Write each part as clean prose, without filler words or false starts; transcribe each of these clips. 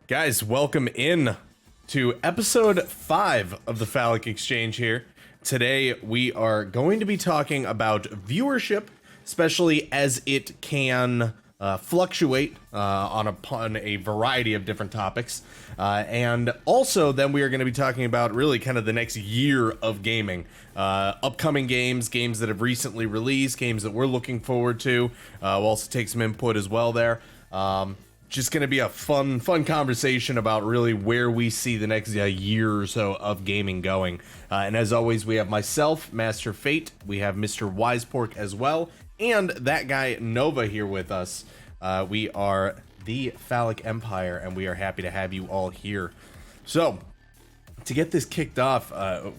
Guys, welcome in to episode 5 of the Falic Exchange here. Today we are going to be talking about viewership, especially as it can fluctuate upon a variety of different topics. And also then we are going to be talking about really kind of the next year of gaming. Upcoming games that have recently released, games that we're looking forward to. We'll also take some input as well there. Just going to be a fun conversation about really where we see the next year or so of gaming going. And as always, we have myself, Master Fate. We have Mr. Wisepork as well. And that guy, Nova, here with us. We are the Falic Empire, and we are happy to have you all here. So, to get this kicked off,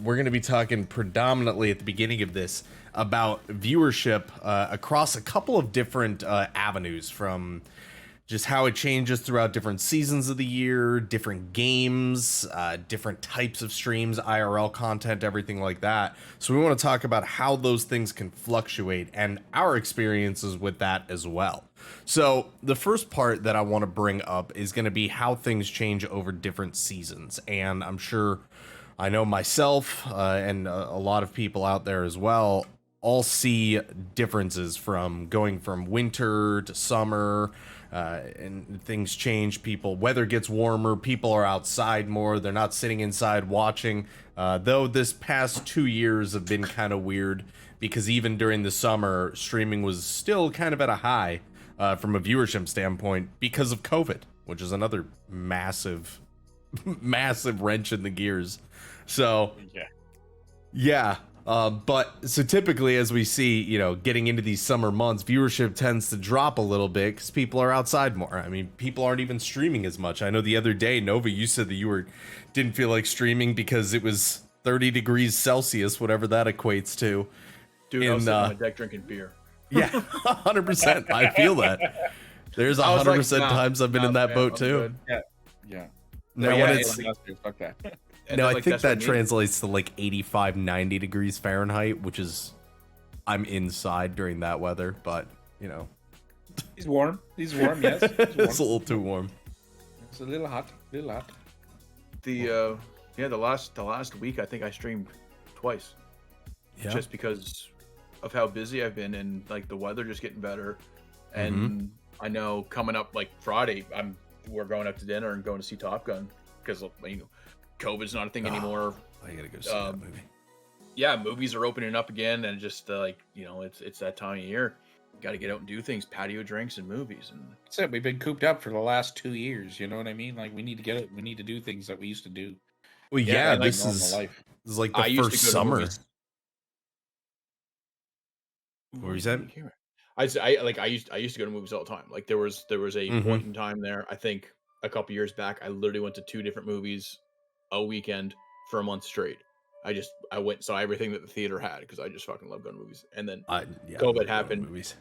we're going to be talking predominantly at the beginning of this about viewership across a couple of different avenues, from just how it changes throughout different seasons of the year, different games, different types of streams, IRL content, everything like that. So we want to talk about how those things can fluctuate and our experiences with that as well. So the first part that I want to bring up is going to be how things change over different seasons. And I'm sure I know myself and a lot of people out there as well all see differences from going from winter to summer. And things change. Weather gets warmer, people are outside more, they're not sitting inside watching. Though this past 2 years have been kind of weird, because even during the summer, streaming was still kind of at a high from a viewership standpoint because of COVID, which is another massive wrench in the gears. So yeah. But so typically, as we see, getting into these summer months, viewership tends to drop a little bit because people are outside more. I mean, people aren't even streaming as much. I know the other day, Nova, you said that you didn't feel like streaming because it was 30 degrees Celsius, whatever that equates to. Dude, I was sitting on my deck drinking beer. Yeah, 100%. I feel that. There's 100% times I've been in that boat too. Yeah. Now when it's fuck that. No, I think that translates to like 85, 90 degrees Fahrenheit, which is, I'm inside during that weather, but, He's warm, yes. He's warm. It's a little too warm. It's a little hot. The last week, I think I streamed twice. Yeah. Just because of how busy I've been and, like, the weather just getting better. And I know coming up, like, Friday, we're going out to dinner and going to see Top Gun, because, COVID's not a thing anymore. I gotta go see that movie. Yeah, movies are opening up again, and just it's that time of year. Got to get out and do things, patio drinks and movies, and that's it. We've been cooped up for the last 2 years. You know what I mean? Like, we need to get it. We need to do things that we used to do. Well, yeah, this is like the first summer. What were you saying? I used to go to movies all the time. Like, there was a point in time there. I think a couple years back, I literally went to 2 different movies a weekend for a month straight. I went and saw everything that the theater had because I just fucking love going to movies. And then COVID happened. Movies.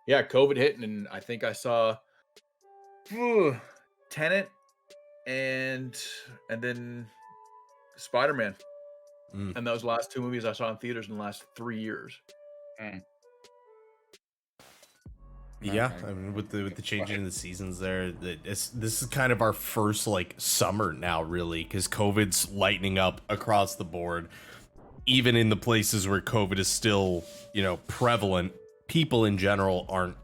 Yeah, COVID hit, and I think I saw Tenet and then Spider-Man. And those last 2 movies I saw in theaters in the last 3 years. Yeah, I mean, with the changing in the seasons there, this is kind of our first summer now, really, because COVID's lightening up across the board. Even in the places where COVID is still, prevalent, people in general aren't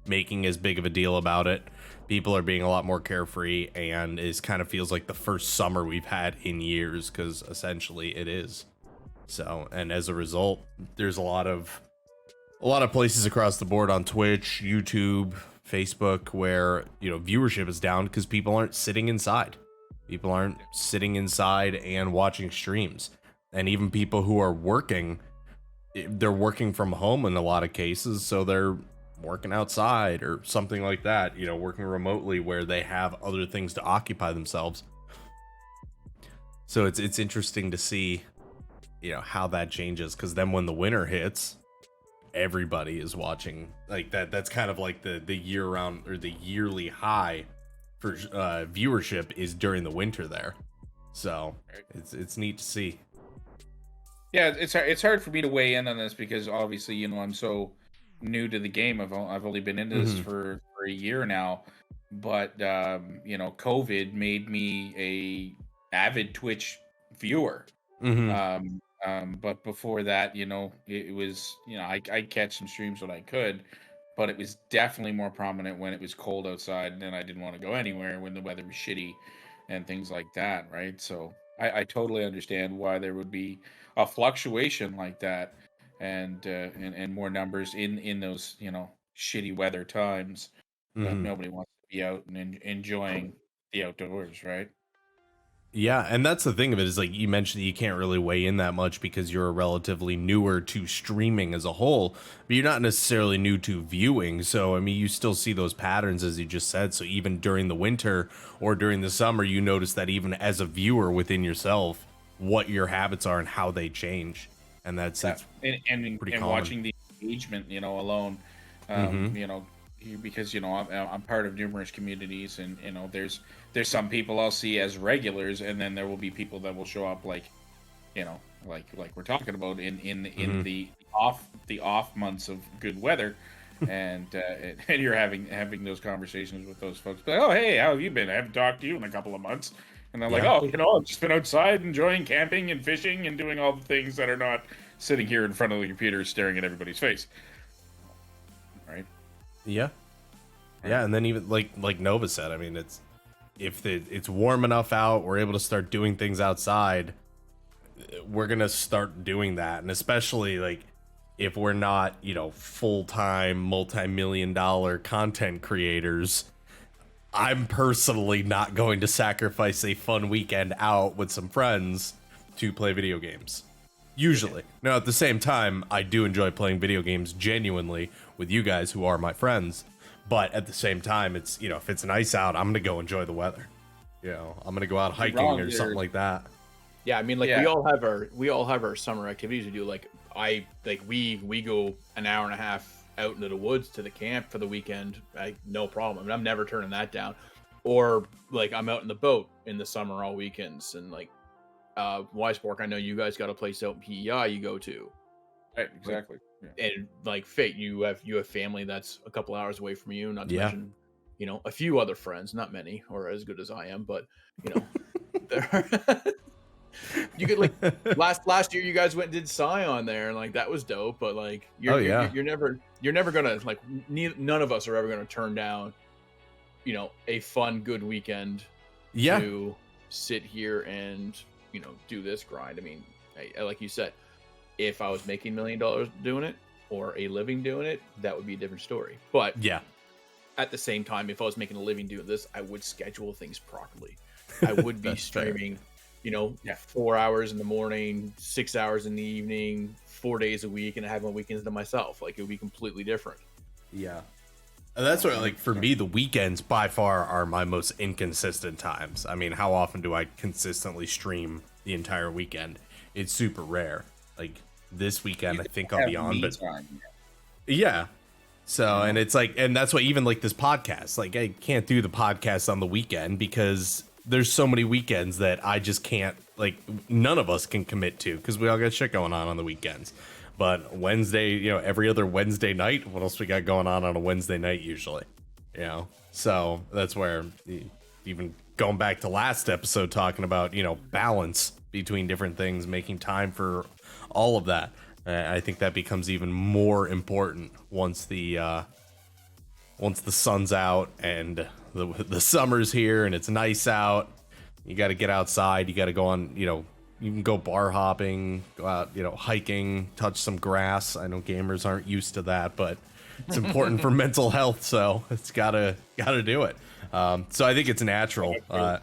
making as big of a deal about it. People are being a lot more carefree, and it kind of feels like the first summer we've had in years, because essentially it is. So, and as a result, there's a lot of places across the board on Twitch, YouTube, Facebook, where, viewership is down because people aren't sitting inside. People aren't sitting inside and watching streams. And even people who are working, they're working from home in a lot of cases, so they're working outside or something like that, working remotely where they have other things to occupy themselves. So it's interesting to see, how that changes, because then when the winter hits, everybody is watching like that. That's kind of like the year round or the yearly high for viewership is during the winter there. So it's neat to see. Yeah, it's hard for me to weigh in on this because obviously, I'm so new to the game. I've only been into this for a year now, but COVID made me a avid Twitch viewer. Mm-hmm. But before that, it was, I'd catch some streams when I could, but it was definitely more prominent when it was cold outside and then I didn't want to go anywhere when the weather was shitty and things like that, right? So I totally understand why there would be a fluctuation like that and more numbers in those, shitty weather times. Mm-hmm. Nobody wants to be out and enjoying the outdoors, right? Yeah, and that's the thing of it is like you mentioned that you can't really weigh in that much because you're relatively newer to streaming as a whole, but you're not necessarily new to viewing. So I mean, you still see those patterns as you just said. So even during the winter or during the summer, you notice that even as a viewer within yourself, what your habits are and how they change, and that's and pretty and common. watching the engagement, alone, because I'm part of numerous communities, and there's some people I'll see as regulars, and then there will be people that will show up like we're talking about in the off months of good weather, and you're having those conversations with those folks. Like, oh hey, how have you been? I haven't talked to you in a couple of months. And they're like, oh, I've just been outside enjoying camping and fishing and doing all the things that are not sitting here in front of the computer staring at everybody's face. Right? Yeah. Yeah, and then even like Nova said, I mean, it's warm enough out, we're able to start doing things outside, we're gonna start doing that. And especially like if we're not, full-time multi-million-dollar content creators, I'm personally not going to sacrifice a fun weekend out with some friends to play video games. Usually. Now, at the same time, I do enjoy playing video games genuinely with you guys who are my friends. But at the same time, it's, if it's nice out, I'm going to go enjoy the weather. I'm going to go out hiking or something like that. Yeah, I mean, like we all have our summer activities we do. Like we go an hour and a half out into the woods to the camp for the weekend. No problem. I mean, I'm never turning that down. Or like I'm out in the boat in the summer all weekends, and like Wiseborg, I know you guys got a place out in PEI you go to. Right, exactly. Yeah. And like Fate, you have family that's a couple hours away from you, not to mention, a few other friends, not many or as good as I am, but you could like last year you guys went and did Scion there, and like that was dope. But like you're never gonna like none of us are ever gonna turn down, a fun good weekend to sit here and do this grind. I mean, like you said, if I was making $1 million doing it or a living doing it, that would be a different story. But at the same time, if I was making a living doing this, I would schedule things properly. I would be streaming. 4 hours in the morning, 6 hours in the evening, 4 days a week, and I have my weekends to myself. Like it would be completely different. Yeah. And that's what, like, for me, the weekends by far are my most inconsistent times. I mean, how often do I consistently stream the entire weekend? It's super rare. Like this weekend, I think I'll be on, but yeah. So, and it's like, and that's why even like this podcast, like I can't do the podcast on the weekend because there's so many weekends that I just can't, like, none of us can commit to because we all got shit going on the weekends. But Wednesday, every other Wednesday night, what else we got going on a Wednesday night usually, So that's where even going back to last episode talking about, balance between different things, making time for all of that. I think that becomes even more important once the sun's out and the summer's here and it's nice out. You got to get outside. You got to go on, you can go bar hopping, go out, hiking, touch some grass. I know gamers aren't used to that, but it's important for mental health. So it's gotta do it. So I think it's natural. I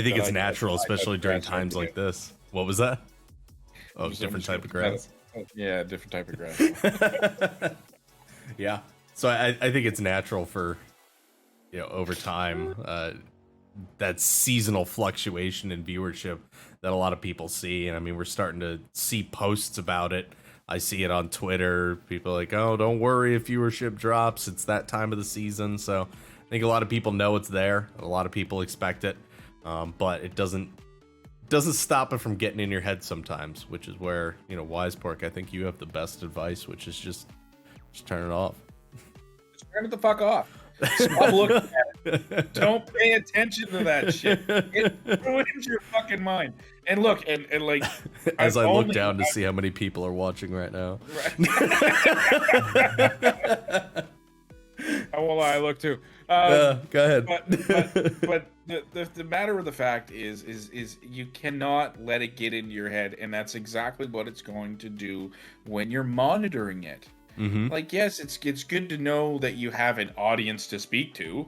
think it's natural, especially during times like this. What was that? Oh, different type of grass. Yeah, different type of grass. Yeah. So I think it's natural for, over time, that seasonal fluctuation in viewership that a lot of people see. And I mean, we're starting to see posts about it. I see it on Twitter. People are like, oh, don't worry if viewership drops. It's that time of the season. So I think a lot of people know it's there. A lot of people expect it. But it doesn't doesn't stop it from getting in your head sometimes, which is where, Wisepork, I think you have the best advice, which is just turn it off. Just turn it the fuck off. Stop looking at it. Don't pay attention to that shit. It ruins your fucking mind. And look, and like, as I look down to see how many people are watching right now. How will I look too? Go ahead. But the matter of the fact is you cannot let it get into your head, and that's exactly what it's going to do when you're monitoring it. Mm-hmm. Like, yes, it's good to know that you have an audience to speak to,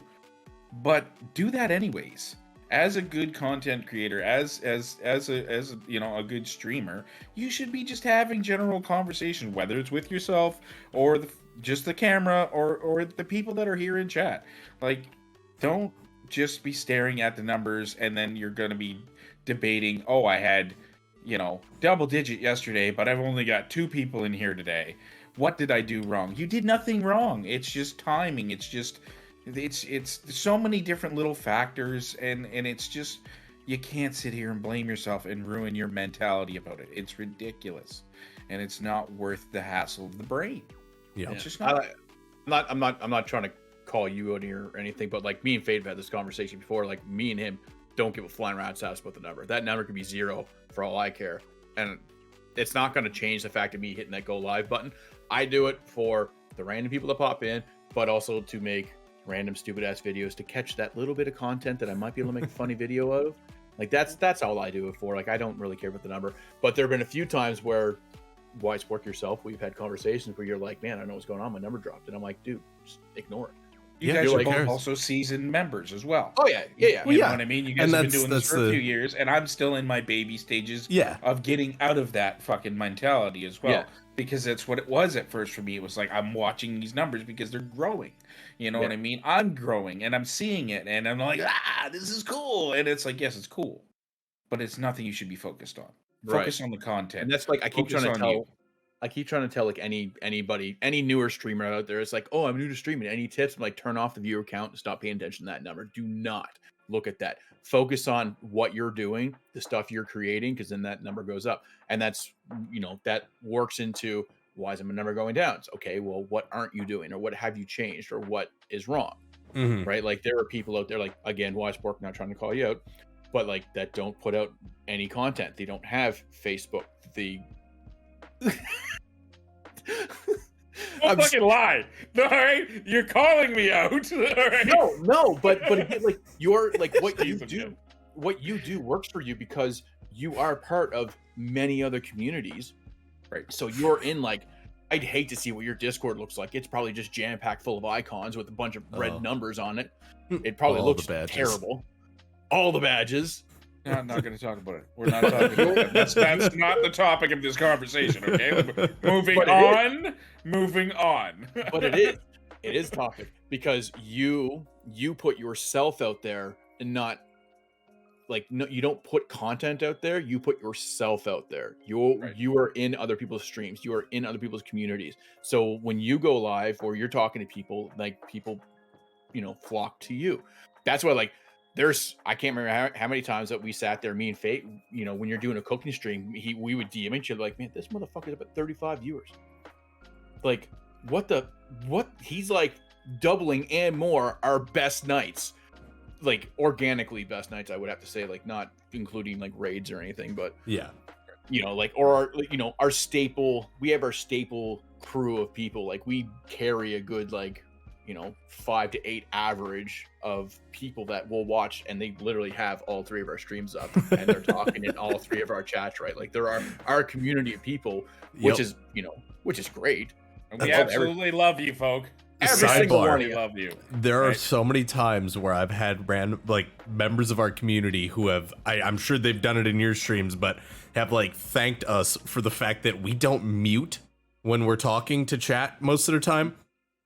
but do that anyways. As a good content creator, as a good streamer, you should be just having general conversation, whether it's with yourself or just the camera or the people that are here in chat. Like, don't just be staring at the numbers and then you're going to be debating, oh, I had, double digit yesterday, but I've only got 2 people in here today. What did I do wrong? You did nothing wrong. It's just timing. It's so many different little factors, and it's just, you can't sit here and blame yourself and ruin your mentality about it. It's ridiculous, and it's not worth the hassle of the brain. Yeah, it's just not. I'm not trying to call you out here or anything, but like me and Fade have had this conversation before. Like, me and him don't give a flying rat's ass about the number. That number could be 0 for all I care, and it's not going to change the fact of me hitting that go live button. I do it for the random people that pop in, but also to make random stupid ass videos to catch that little bit of content that I might be able to make a funny video out of. Like, that's all I do it for. Like, I don't really care about the number, but there have been a few times where, Wisepork yourself, we've had conversations where you're like, man, I know what's going on, my number dropped, and I'm like, dude, just ignore it. You guys are like, both also seasoned members as well. Oh yeah. You know what I mean? You guys have been doing this for a the few years, and I'm still in my baby stages of getting out of that fucking mentality as well. Yeah. Because that's what it was at first for me. It was like, I'm watching these numbers because they're growing. You know what I mean? I'm growing, and I'm seeing it, and I'm like, this is cool. And it's like, yes, it's cool, but it's nothing you should be focused on. Focus on the content. And that's like, I keep trying to tell like anybody, any newer streamer out there, it's like, oh, I'm new to streaming. Any tips? I'm like, turn off the viewer count and stop paying attention to that number. Do not look at that. Focus on what you're doing, the stuff you're creating, because then that number goes up. And that's, that works into, why is my number going down? It's, okay, well, what aren't you doing? Or what have you changed? Or what is wrong? Mm-hmm. Right? Like, there are people out there, like, again, Wisepork, not trying to call you out, but like, that don't put out any content. They don't have Facebook. Don't fucking lie. All right, you're calling me out. All right. No, but again, like, you're like, what you do works for you because you are part of many other communities, right? So you're in, like, I'd hate to see what your Discord looks like. It's probably just jam packed full of icons with a bunch of red numbers on it. It probably looks terrible. All the badges. No, I'm not going to talk about it. We're not talking about it. That's not the topic of this conversation, okay? Moving on. But it is topic because you put yourself out there and not, like, no, you don't put content out there. You put yourself out there. You are in other people's streams. You are in other people's communities. So when you go live or you're talking to people, like, people, flock to you. That's why, like, I can't remember how many times that we sat there, me and Fate, when you're doing a cooking stream, we would DM each other like, man, this motherfucker's up at 35 viewers. Like, what? He's like doubling and more our best nights, like, organically best nights, I would have to say, like, not including like raids or anything, but like, or our staple, we have our staple crew of people, like, we carry a good, like, 5 to 8 average of people that will watch, and they literally have all 3 of our streams up and they're talking in all 3 of our chats, right? Like, there are our community of people, which is great. And we absolutely love you, folk. Every single one of you. Love you. There are so many times where I've had random, like, members of our community who have, I'm sure they've done it in your streams, but have, like, thanked us for the fact that we don't mute when we're talking to chat most of the time.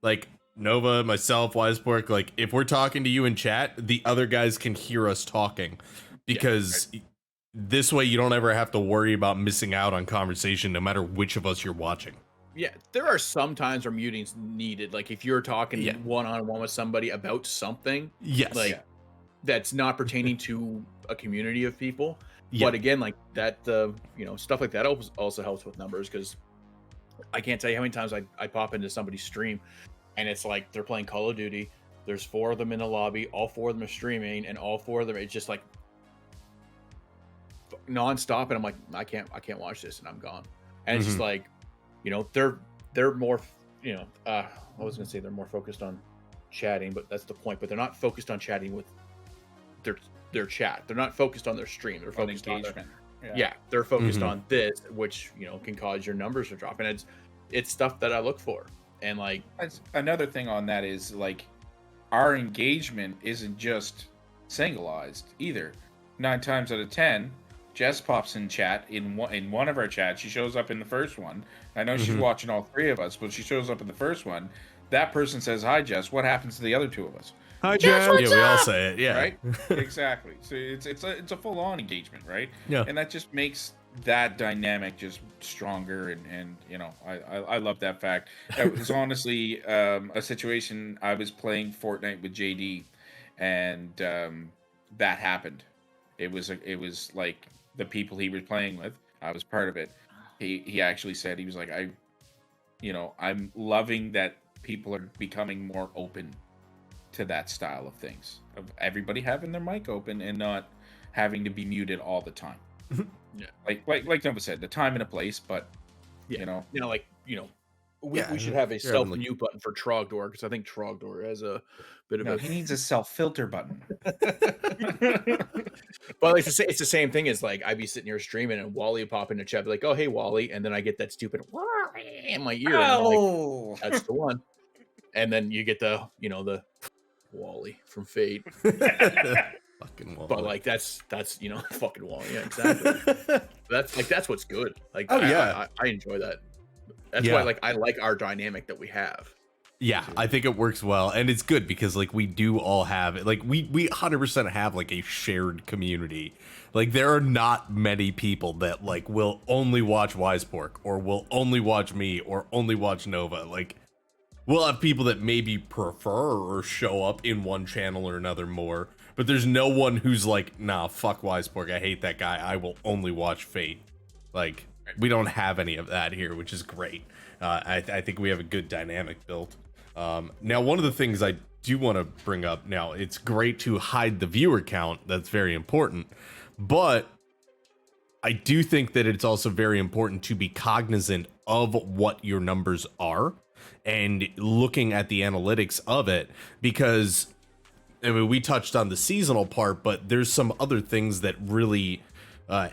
Like, Nova, myself, Wisepork, like, if we're talking to you in chat, the other guys can hear us talking, because this way you don't ever have to worry about missing out on conversation, no matter which of us you're watching. Yeah, there are some times where muting's needed, like if you're talking one-on-one with somebody about something, that's not pertaining to a community of people. Yeah. But again, like that, stuff like that also helps with numbers, because I can't tell you how many times I pop into somebody's stream and it's like they're playing Call of Duty. There's 4 of them in the lobby. All 4 of them are streaming, and all 4 of them, it's just like nonstop. And I'm like, I can't watch this, and I'm gone. And it's just like, they're more, I was gonna say they're more focused on chatting, but that's the point. But they're not focused on chatting with their chat. They're not focused on their stream. They're focused on engagement. They're focused on this, which can cause your numbers to drop. And it's stuff that I look for. And like, another thing on that is like, our engagement isn't just singleized either. 9 times out of 10, Jess pops in chat in one of our chats. She shows up in the first one. I know she's watching all 3 of us, but she shows up in the first one. That person says, "Hi, Jess." What happens to the other 2 of us? Hi, Jess. Yeah, we all say it. Yeah, right. Exactly. So it's a full on engagement, right? Yeah, and that just makes that dynamic just stronger. And I love that fact. It was honestly a situation. I was playing Fortnite with JD, and that happened. It was like the people he was playing with, I was part of it. He actually said, he was like, I'm loving that people are becoming more open to that style of things, of everybody having their mic open and not having to be muted all the time. Yeah, like Nova said, the time and a place, but we should have a self mute button for Trogdor, because I think Trogdor has a bit of he needs a self filter button. But like, it's the same thing as like, I'd be sitting here streaming and Wally would pop in the chat, be like, "Oh, hey, Wally," and then I get that stupid in my ear, and I'm like, that's the one. And then you get the Wally from Fate. Fucking Wally. But like that's fucking Wally. Yeah, exactly. that's what's good. Like, I enjoy that. That's why like I like our dynamic that we have. Yeah, I think it works well, and it's good because like we do all have it. Like we 100% have like a shared community. Like there are not many people that like will only watch Wisepork or will only watch me or only watch Nova. Like we'll have people that maybe prefer or show up in one channel or another more, but there's no one who's like, nah, fuck Wisepork, I hate that guy, I will only watch Fate. Like we don't have any of that here, which is great. I think we have a good dynamic built. Now, one of the things I do want to bring up, now it's great to hide the viewer count, that's very important, but I do think that it's also very important to be cognizant of what your numbers are and looking at the analytics of it, because I mean, we touched on the seasonal part, but there's some other things that really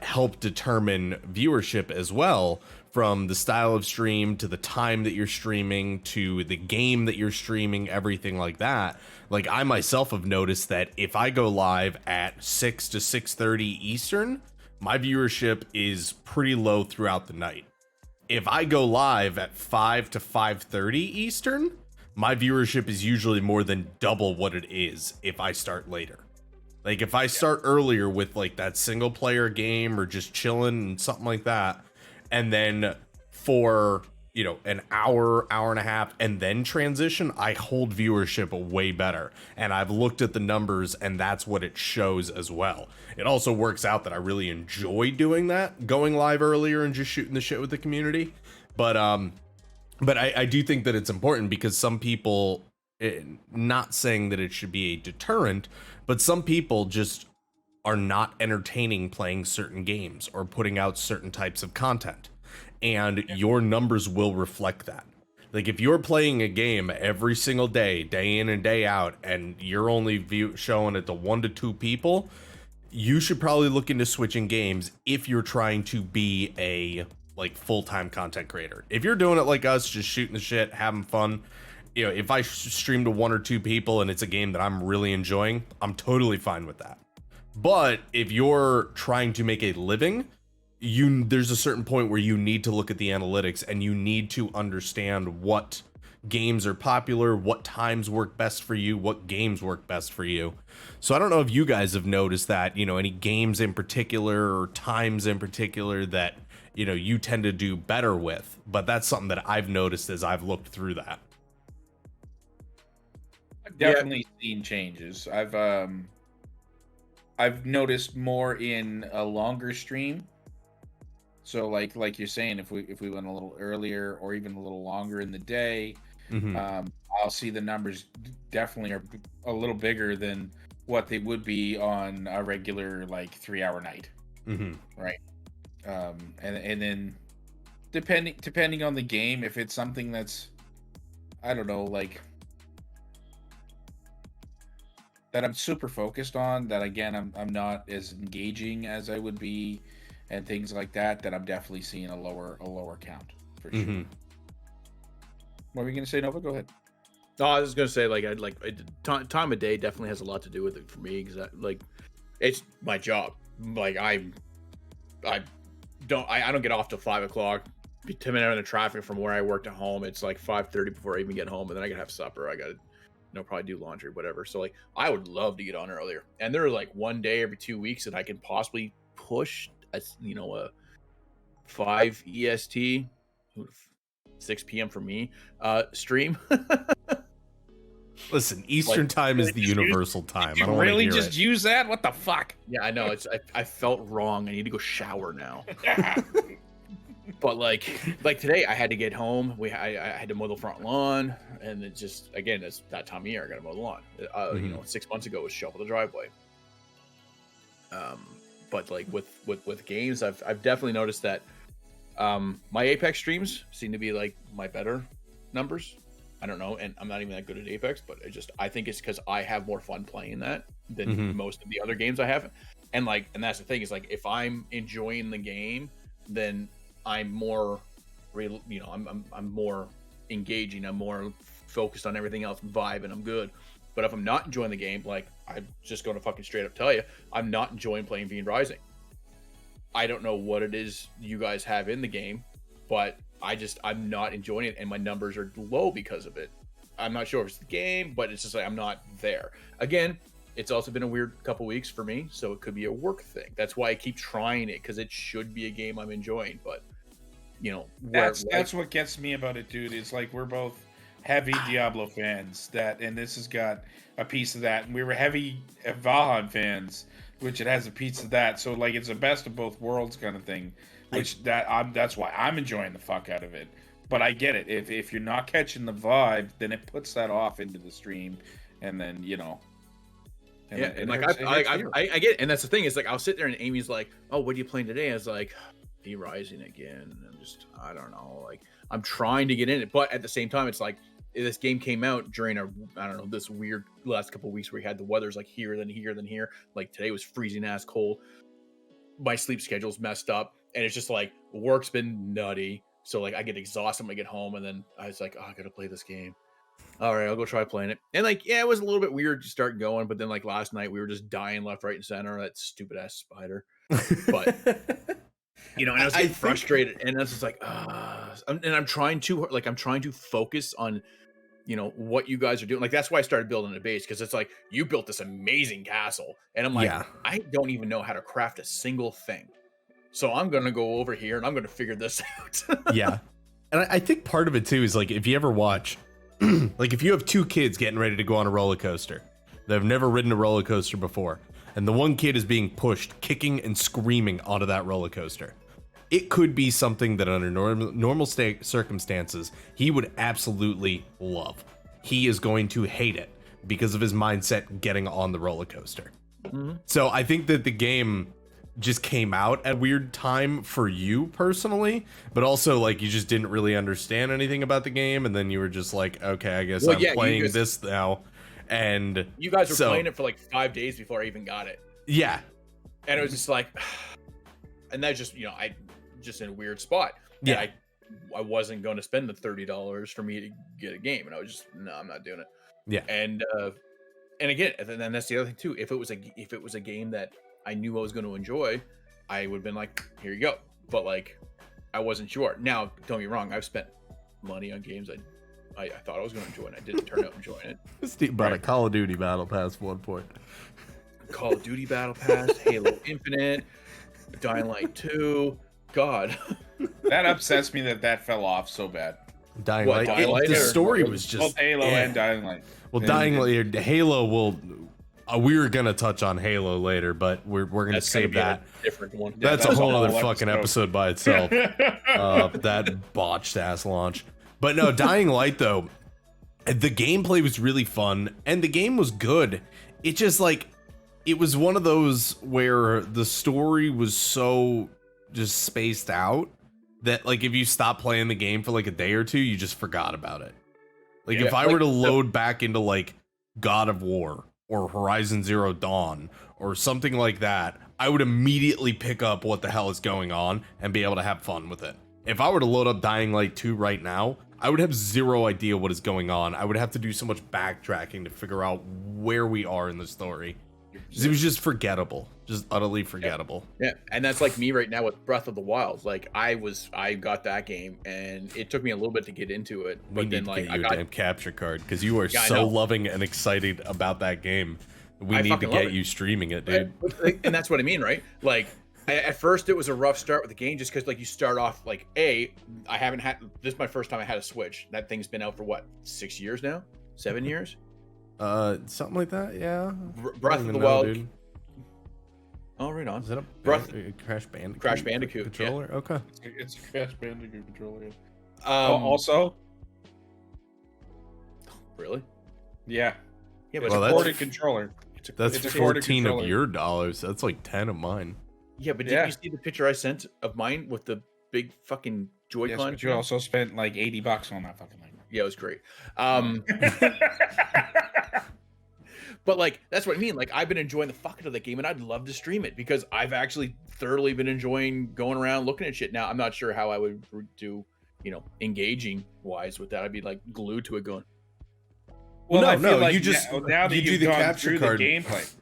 help determine viewership as well, from the style of stream to the time that you're streaming to the game that you're streaming, everything like that. Like I myself have noticed that if I go live at 6 to 6:30 Eastern, my viewership is pretty low throughout the night. If I go live at 5 to 5:30 Eastern, my viewership is usually more than double what it is if I start later. Like if I start earlier with like that single player game or just chilling and something like that, and then for an hour and a half and then transition, I hold viewership way better. And I've looked at the numbers and that's what it shows as well. It also works out that I really enjoy doing that, going live earlier and just shooting the shit with the community. But I do think that it's important because some people, not saying that it should be a deterrent, but some people just are not entertaining playing certain games or putting out certain types of content, and your numbers will reflect that. Like if you're playing a game every single day, day in and day out, and you're only showing it to 1 to 2 people, you should probably look into switching games if you're trying to be a like full-time content creator. If you're doing it like us, just shooting the shit, having fun, if I stream to 1 or 2 people and it's a game that I'm really enjoying, I'm totally fine with that. But if you're trying to make a living, there's a certain point where you need to look at the analytics and you need to understand what games are popular, what times work best for you, what games work best for you. So I don't know if you guys have noticed that, any games in particular or times in particular that, you tend to do better with, but that's something that I've noticed as I've looked through that. I've definitely seen changes. I've noticed more in a longer stream. So like you're saying, if we went a little earlier or even a little longer in the day, I'll see the numbers definitely are a little bigger than what they would be on a regular like 3-hour night, right? And then depending on the game, if it's something that's, I don't know, like that I'm super focused on, that again I'm not as engaging as I would be, and things like that, that I'm definitely seeing a lower count for sure. What were you gonna say, Nova? Go ahead. No, I was gonna say time of day definitely has a lot to do with it for me, because like it's my job. Like I don't get off till 5 o'clock. Be 10 minutes in the traffic from where I work to home. It's like 5:30 before I even get home, and then I gotta have supper. I gotta probably do laundry, whatever. So like I would love to get on earlier. And there are like one day every 2 weeks that I can possibly push a 5 EST, 6 p.m. for me, stream. Listen, Eastern time is the universal time. I don't really want to just use that? What the fuck? Yeah, I know. I felt wrong. I need to go shower now. But like today, I had to get home. I had to mow the front lawn, and it just, again, it's that time of year. I got to mow the lawn. 6 months ago was shovel the driveway. But like with games, I've definitely noticed that my Apex streams seem to be like my better numbers. I don't know, and I'm not even that good at Apex, but I think it's because I have more fun playing that than most of the other games I have. And that's the thing, is like, if I'm enjoying the game, then I'm more I'm more engaging, I'm more focused on everything else, vibe, and I'm good. But if I'm not enjoying the game, like, I'm just going to fucking straight up tell you, I'm not enjoying playing Fiend Rising. I don't know what it is you guys have in the game, but I'm not enjoying it, and my numbers are low because of it. I'm not sure if it's the game, but it's just like I'm not there. Again, it's also been a weird couple weeks for me, so it could be a work thing. That's why I keep trying it, because it should be a game I'm enjoying. But that's what gets me about it, dude. It's like we're both heavy Diablo fans, and this has got a piece of that, and we were heavy Valheim fans, which it has a piece of that. So like, it's a best of both worlds kind of thing. That's why I'm enjoying the fuck out of it. But I get it. If you're not catching the vibe, then it puts that off into the stream, and then I get it. And that's the thing, is like, I'll sit there and Amy's like, "Oh, what are you playing today?" I was like, "Be Rising again." And I don't know. Like, I'm trying to get in it, but at the same time, it's like, this game came out during this weird last couple of weeks where we had the weather's like here, then here, then here. Like today was freezing ass cold. My sleep schedule's messed up, and it's just like, work's been nutty. So like, I get exhausted when I get home, and then I was like, "Oh, I gotta play this game. All right, I'll go try playing it." And like, yeah, it was a little bit weird to start going, but then like last night we were just dying left, right, and center. That stupid ass spider. But and I was getting frustrated, and I was just like, I'm trying to focus on what you guys are doing. Like, that's why I started building a base, because it's like, you built this amazing castle, and I'm like, I don't even know how to craft a single thing. So I'm gonna go over here and I'm gonna figure this out. Yeah. And I think part of it too is like, if you ever watch like, if you have two kids getting ready to go on a roller coaster, they've never ridden a roller coaster before, and the one kid is being pushed, kicking and screaming onto that roller coaster, it could be something that under normal circumstances he would absolutely love. He is going to hate it because of his mindset getting on the roller coaster. So I think that the game just came out at a weird time for you personally, but also like, you just didn't really understand anything about the game, and then you were just like, okay, I guess I'm playing this now. And you guys were playing it for like 5 days before I even got it. Yeah. And it was just like, and that's just, I just in a weird spot. Yeah. And I wasn't going to spend the $30 for me to get a game, and I was just, no, I'm not doing it. Yeah. And again, and then that's the other thing too. If it was a game that I knew I was going to enjoy, I would have been like, here you go. But like, I wasn't sure. Now, don't get me wrong, I've spent money on games I thought I was going to enjoy, and I didn't turn out enjoying it. Steve bought a Call of Duty Battle Pass at one point. Call of Duty Battle Pass, Halo Infinite, Dying Light 2. God. That upsets me that fell off so bad. Dying Light? The story was just... Both Halo and Dying Light. Well, Dying Light, Halo will We were gonna touch on Halo later, but we're gonna That's gonna save be that. a different one. That's a that's a whole other whole fucking episode. episode by itself. That botched ass launch. But no, Dying Light though, the gameplay was really fun and the game was good. It just like, it was one of those where the story was so just spaced out that like if you stop playing the game for like a day or two, you just forgot about it. Like Yeah, if I like, were to load back into like God of War or Horizon Zero Dawn or something like that, I would immediately pick up what the hell is going on and be able to have fun with it. If I were to load up Dying Light 2 right now, I would have zero idea what is going on. I would have to do so much backtracking to figure out where we are in the story. It was just forgettable, just utterly forgettable. Yeah, and that's like me right now with Breath of the Wild. Like I got that game, and it took me a little bit to get into it. We But need then, to like, get I you a got damn capture card because you are Yeah, I so know. loving and excited about that game. We I need to fucking love get it. you streaming it, dude. and that's what I mean, right? Like, at first it was a rough start with the game, just because like you start off like, I haven't had this is my first time I had a Switch. That thing's been out for what, 6 years now, 7 years. Something like that, yeah. Breath of the Know, Wild. dude. Oh, right on. Is it a Breath- Crash Bandicoot? Crash Bandicoot, yeah. controller? Okay. It's a Crash Bandicoot controller. Also, really? Yeah, Yeah, it's but Well, a that's- corded controller. That's It's a corded 14 of controller. your dollars. That's like 10 of mine. yeah, but Yeah. did you see the picture I sent of mine with the big fucking Yes, Joy-Con? but you also spent like $80 on that fucking thing. Yeah, it was great. But like that's what I mean. Like I've been enjoying the fuck out of the game, and I'd love to stream it because I've actually thoroughly been enjoying going around looking at shit. Now I'm not sure how I would do, engaging wise with that. I'd be like glued to it, going, Well, No, I feel no, like you just- now that you do you've the gone capture through card. the gameplay.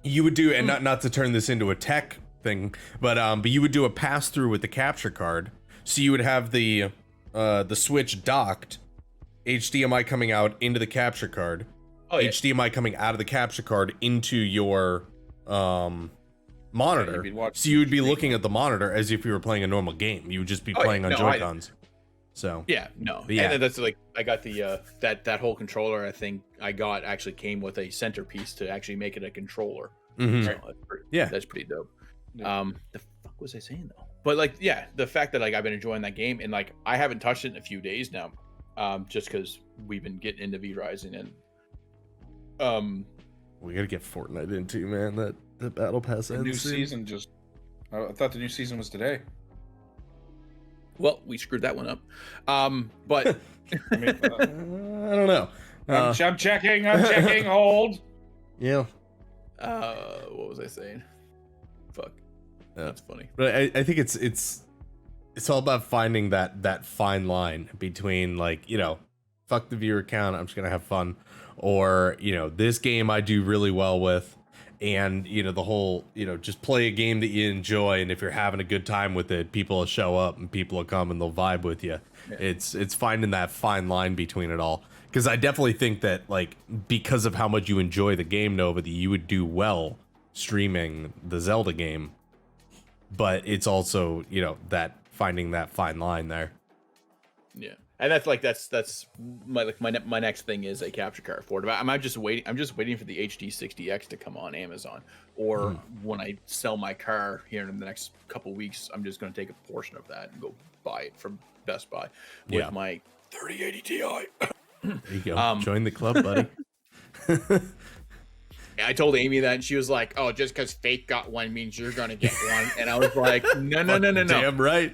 You would do, and not to turn this into a tech thing, but you would do a pass through with the capture card. So you would have the Switch docked, HDMI coming out into the capture card, "Oh yeah, HDMI coming out of the capture card into your monitor. you'd be watching So you would be the looking at the monitor as if you were playing a normal game. You would just be Oh, yeah, playing on no, I- Joy-Cons. So yeah, no." Yeah. And then that's like I got the that whole controller. I think I got actually came with a centerpiece to actually make it a controller. mhm. So that's pretty, Yeah. that's pretty dope. Yeah. The fuck was I saying though? But like, yeah, the fact that like I've been enjoying that game and like I haven't touched it in a few days now, just because we've been getting into V-Rising and We gotta get Fortnite into, man. That battle pass The ends new soon. season just. I thought the new season was today. well, we screwed that one up. But I mean, I don't know. I'm checking. I'm checking. Hold. Yeah. what was I saying? Fuck, Yeah. that's funny. But I think it's all about finding that fine line between like, fuck the viewer count, I'm just gonna have fun, or this game I do really well with, and the whole just play a game that you enjoy, and if you're having a good time with it, people will show up and people will come and they'll vibe with you. Yeah. It's finding that fine line between it all, because I definitely think that like because of how much you enjoy the game, Nova, that you would do well streaming the Zelda game, but it's also that finding that fine line there. Yeah, and that's my next thing is a capture card for it. But I'm just waiting for the HD60X to come on Amazon, or when I sell my car here in the next couple weeks, I'm just going to take a portion of that and go buy it from Best Buy with Yeah. my 3080 Ti. There you go. Join the club, buddy. I told Amy that, and she was like, "Oh, just because Fake got one means you're gonna get one." And I was like, "No. Damn right.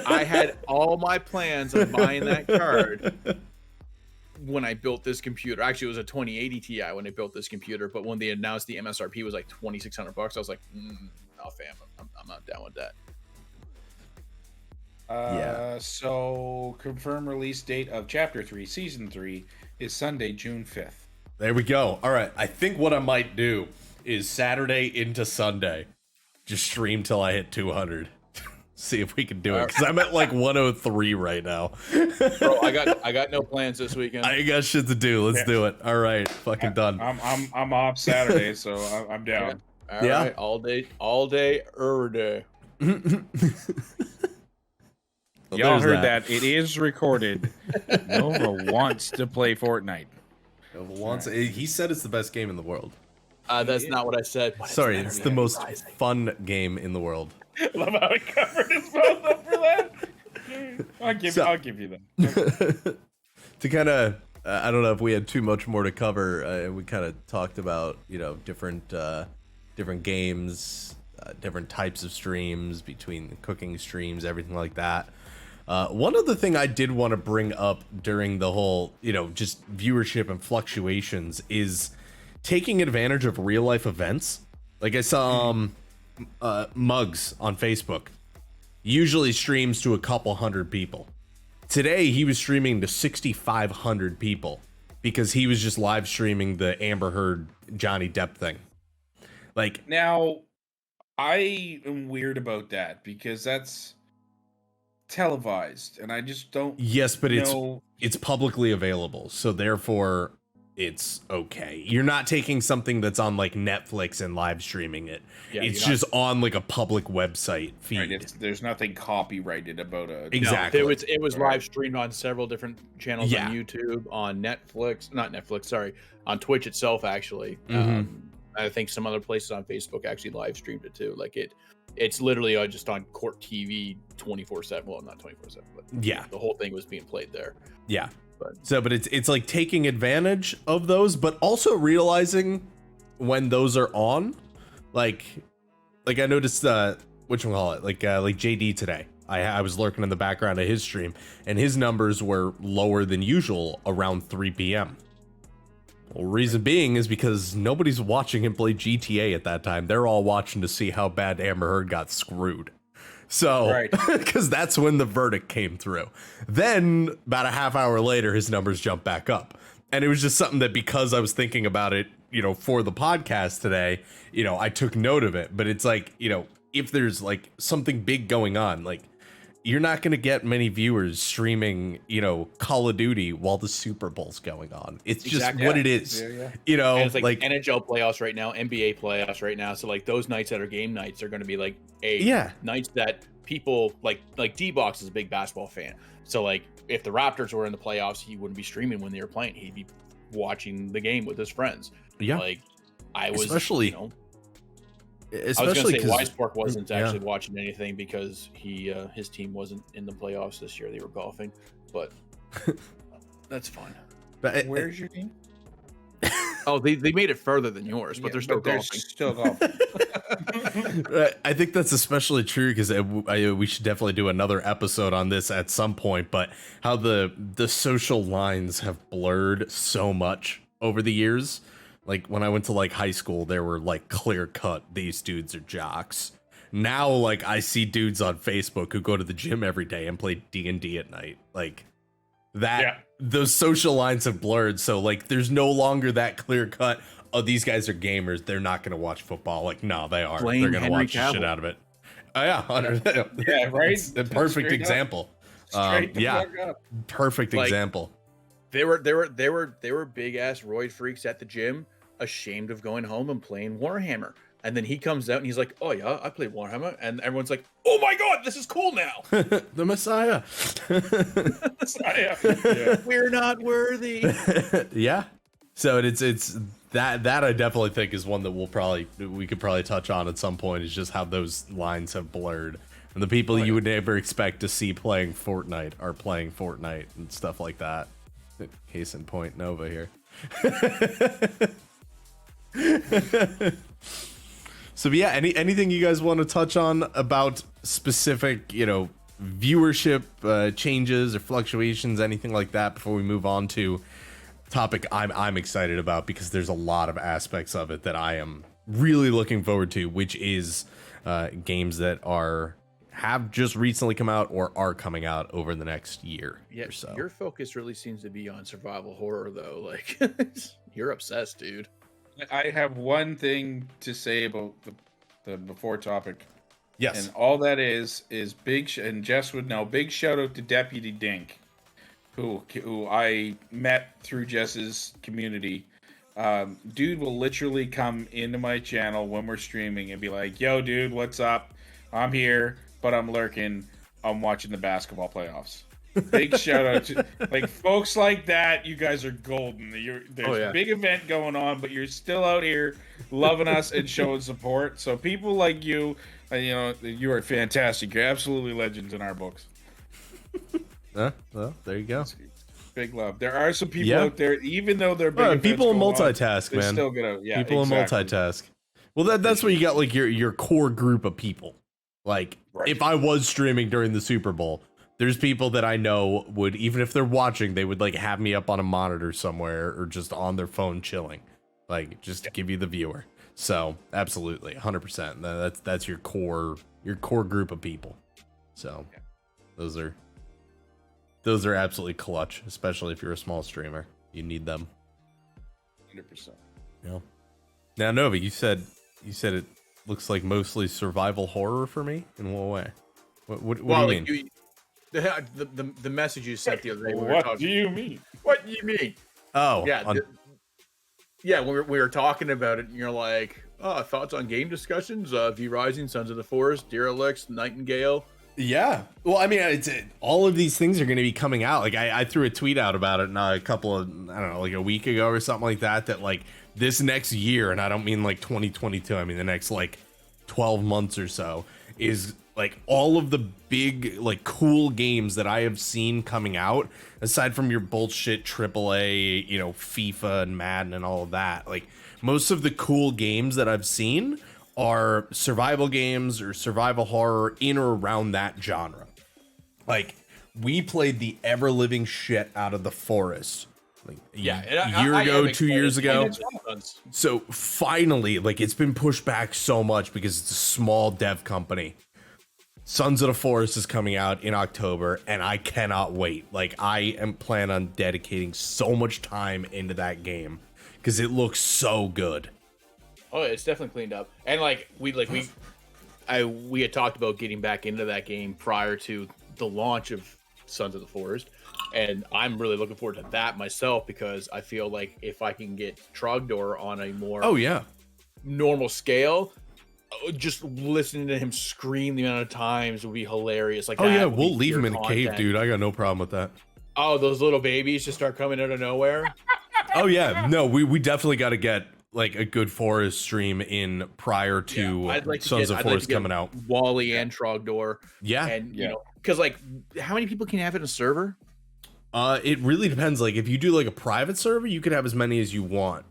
I had all my plans of buying that card when I built this computer. Actually, it was a 2080 Ti when I built this computer. But when they announced the MSRP was like $2,600, I was like, "No, fam, I'm not down with that." Yeah. So confirmed release date of Chapter 3, Season 3 is Sunday, June 5th. There we go. All right. I think what I might do is Saturday into Sunday, just stream till I hit 200. See if we can do it, because I'm at like 103 right now. Bro, I got no plans this weekend. I ain't got shit to do. Let's do it. All right. Fucking done. I'm off Saturday, so I'm down. All Yeah. right, all day, every day. Well, Y'all there's heard that. It is recorded. Nova wants to play Fortnite. He said it's the best game in the world. That's not what I said. But Sorry, better it's than the most rising. fun game in the world. Love how he covered his mouth up for that. I'll give you that. To kind of, I don't know if we had too much more to cover. We kind of talked about, different games, different types of streams, between cooking streams, everything like that. One other thing I did want to bring up during the whole, just viewership and fluctuations is taking advantage of real life events. Like I saw Muggs on Facebook usually streams to a couple hundred people. Today he was streaming to 6,500 people because he was just live streaming the Amber Heard Johnny Depp thing. Like, now, I am weird about that because that's televised, and I just don't. yes, but know. it's publicly available, so therefore it's okay. You're not taking something that's on like Netflix and live streaming it. Yeah, it's just on like a public website feed. Right, there's nothing copyrighted about it. Exactly. No, it was live streamed on several different channels Yeah. on YouTube, on Netflix, not Netflix, sorry, on Twitch itself actually. I think some other places on Facebook actually live streamed it too. Like it's literally just on Court TV 24/7. Well, not 24/7, but Yeah. the whole thing was being played there. Yeah. But But it's like taking advantage of those, but also realizing when those are on. Like I noticed whatchamacallit, like JD today. I was lurking in the background of his stream, and his numbers were lower than usual around 3 p.m. Well, reason being is because nobody's watching him play GTA at that time. They're all watching to see how bad Amber Heard got screwed. So, Right. because that's when the verdict came through. Then, about a half hour later, his numbers jumped back up. And it was just something that, because I was thinking about it, for the podcast today, I took note of it. But it's like, if there's like something big going on, like, you're not going to get many viewers streaming, Call of Duty while the Super Bowl's going on. It's just Exactly. what it is. Yeah. And it's like NHL playoffs right now, NBA playoffs right now. So like those nights that are game nights are going to be like nights that people like D-Box is a big basketball fan. So like if the Raptors were in the playoffs, he wouldn't be streaming when they were playing. He'd be watching the game with his friends. Yeah. Like I was, especially I was going to say 'cause- Wiseport wasn't actually watching anything because his team wasn't in the playoffs this year. They were golfing, but that's fine. But Where's your team? Oh, they made it further than yours, but they're still golfing. Still golfing. I think that's especially true because we should definitely do another episode on this at some point. But how the social lines have blurred so much over the years. Like when I went to like high school, there were like clear cut, these dudes are jocks. Now, like I see dudes on Facebook who go to the gym every day and play D&D at night. Like that, Yeah. those social lines have blurred. So like, there's no longer that clear cut. Oh, these guys are gamers. They're not going to watch football. Like, no, they are. Blame They're going to Henry watch the shit Cavill. out of it. Oh yeah. Yeah, right? It's a perfect Straight up. example. Straight the Yeah. fuck up. Perfect Like- example. They were big ass roid freaks at the gym, ashamed of going home and playing Warhammer. And then he comes out and he's like, "Oh yeah, I play Warhammer," and everyone's like, "Oh my god, this is cool now." The Messiah. Yeah. We're not worthy. Yeah. So it's that I definitely think is one that we could probably touch on at some point, is just how those lines have blurred. And the people you would never expect to see playing Fortnite are playing Fortnite and stuff like that. Case in point, Nova here. So yeah, anything you guys want to touch on about specific, viewership changes or fluctuations, anything like that, before we move on to topic I'm excited about, because there's a lot of aspects of it that I am really looking forward to, which is games that have just recently come out or are coming out over the next year Yeah, or so. your focus really seems to be on survival horror, though. Like, you're obsessed, dude. I have one thing to say about the before topic. Yes. And all that is and Jess would know, big shout out to Deputy Dink, who I met through Jess's community. Dude will literally come into my channel when we're streaming and be like, "Yo, dude, what's up? I'm here, but I'm lurking. I'm watching the basketball playoffs." Big shout out to like folks like that. You guys are golden. There's a big event going on, but you're still out here loving us and showing support. So people like you, you are fantastic. You're absolutely legends in our books. Well, there you go. Big love. There are some people out there, even though they're big people multitask, man. Still gonna, people multitask. Well, that's where you got like your core group of people. Like, if I was streaming during the Super Bowl, there's people that I know would, even if they're watching, they would like have me up on a monitor somewhere or just on their phone chilling, like just to give you the viewer. So absolutely, 100%. That's your core group of people. So those are absolutely clutch, especially if you're a small streamer. You need them. 100%. Yeah. Now, Nova, you said it looks like mostly survival horror for me. In what way? What do you mean? The message you sent the other day. What do you mean? What do you mean? Oh, yeah. When we were talking about it, and you're like, "Oh, thoughts on game discussions? V Rising, Sons of the Forest, Derelict, Nightingale." Yeah. Well, I mean, all of these things are going to be coming out. Like I threw a tweet out about it like a week ago or something like that. That like this next year, and I don't mean like 2022. I mean the next like 12 months or so is like all of the big like cool games that I have seen coming out, aside from your bullshit AAA, FIFA and Madden and all of that. Like most of the cool games that I've seen are survival games or survival horror in or around that genre. Like we played the ever living shit out of The Forest like a year ago, 2 years ago. So finally, like it's been pushed back so much because it's a small dev company. Sons of the Forest is coming out in October, and I cannot wait. Like I am planning on dedicating so much time into that game because it looks so good. Oh, it's definitely cleaned up, and we had talked about getting back into that game prior to the launch of Sons of the Forest, and I'm really looking forward to that myself because I feel like if I can get Trogdor on a more normal scale, just listening to him scream the amount of times would be hilarious. Like, we'll leave him in a cave, dude. I got no problem with that. Oh, those little babies just start coming out of nowhere. Oh yeah, no, we definitely got to get like a good Forest stream in prior to Sons of Forest coming out. Wally and Trogdor. Yeah, and because like, how many people can you have in a server? It really depends. Like if you do like a private server, you could have as many as you want.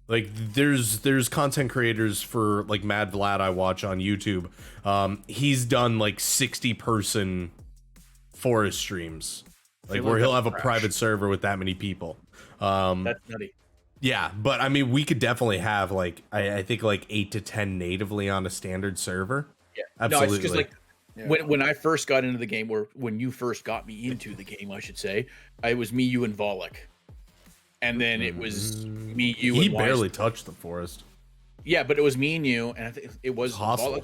Like there's content creators for like Mad Vlad I watch on YouTube. He's done like 60-person Forest streams, like where he'll have a private server with that many people. That's nutty. Yeah, but I mean, we could definitely have like I think like 8 to 10 natively on a standard server. Yeah, absolutely. No, it's just like when I first got into the game, or when you first got me into the game, I should say, it was me, you, and Falic. And then it was me, you, he and barely touched the Forest. Yeah, but it was me and you, and I think it was Hostile.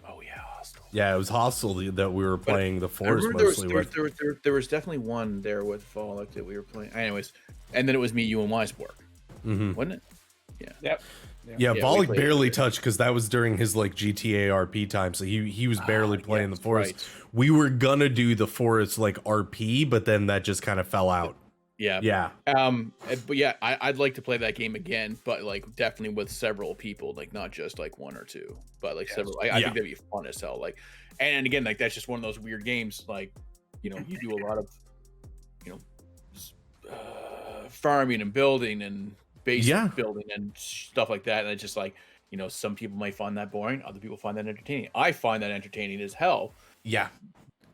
Oh yeah, Hostile. Yeah, it was Hostile that we were playing the Forest mostly with. There was definitely one there with Falic that we were playing. Anyways, and then it was me, you, and Weisborg, wasn't it? Yeah. Yep. Yeah, Falic barely touched because that was during his like GTA RP time, so he was barely playing the Forest. Right. We were gonna do the Forest like RP, but then that just kind of fell out. Yeah. But yeah, I'd like to play that game again, but like definitely with several people, like not just like one or two, but like several. I think that'd be fun as hell. Like, and again, like that's just one of those weird games. Like, you do a lot of, farming and building and base building and stuff like that, and it's just like, some people might find that boring, other people find that entertaining. I find that entertaining as hell. Yeah.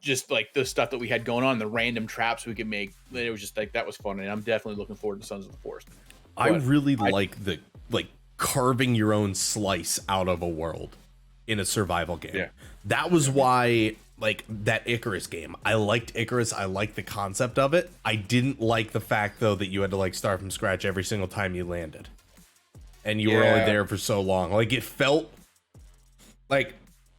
Just like the stuff that we had going on, the random traps we could make, it was just like that was fun, and I'm definitely looking forward to Sons of the Forest. I really like the carving your own slice out of a world in a survival game. Yeah. That was why like that Icarus game. I liked Icarus. I liked the concept of it. I didn't like the fact though that you had to like start from scratch every single time you landed, and you were only there for so long. Like it felt like.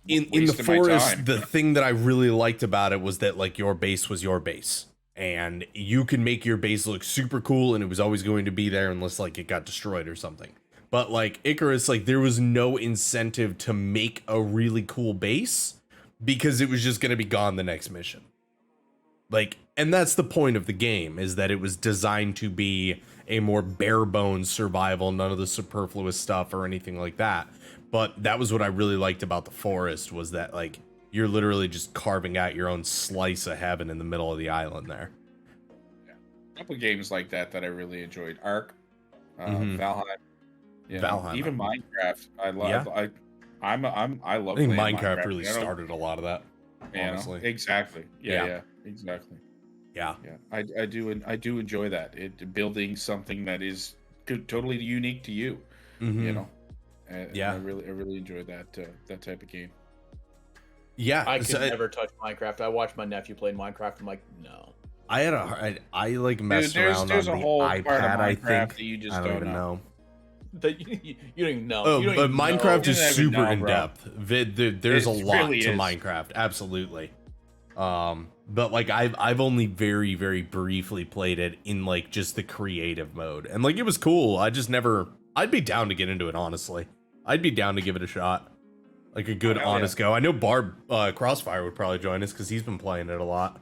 In the Forest, the thing that I really liked about it was that like your base was your base, and you can make your base look super cool, and it was always going to be there unless like it got destroyed or something. But like Icarus, like there was no incentive to make a really cool base because it was just going to be gone the next mission. Like, and that's the point of the game, is that it was designed to be a more bare bones survival, none of the superfluous stuff or anything like that. But that was what I really liked about the forest, was that like you're literally just carving out your own slice of heaven in the middle of the island there. A couple games like that I really enjoyed. Ark, Valheim, Valheim, even Minecraft. I love. Yeah. I love. I think playing Minecraft really I don't- started a lot of that. Honestly, exactly. Yeah, exactly. Yeah. I do enjoy that. It building something that is totally unique to you. You know. And I really enjoy that type of game. Yeah, I could never touch Minecraft. I watched my nephew play Minecraft. I'm like, no. I like messed around there's on a the whole part of iPad. I Minecraft think that you just I don't even know. That you don't even know. Oh, You don't but even Minecraft know. is You don't even super know, in bro. depth. There's a It lot really to is. Minecraft, absolutely. But like I've only very, very briefly played it in like just the creative mode, and like it was cool. I just never. I'd be down to get into it, honestly. I'd be down to give it a shot, like a good hell honest go. I know Barb Crossfire would probably join us because he's been playing it a lot.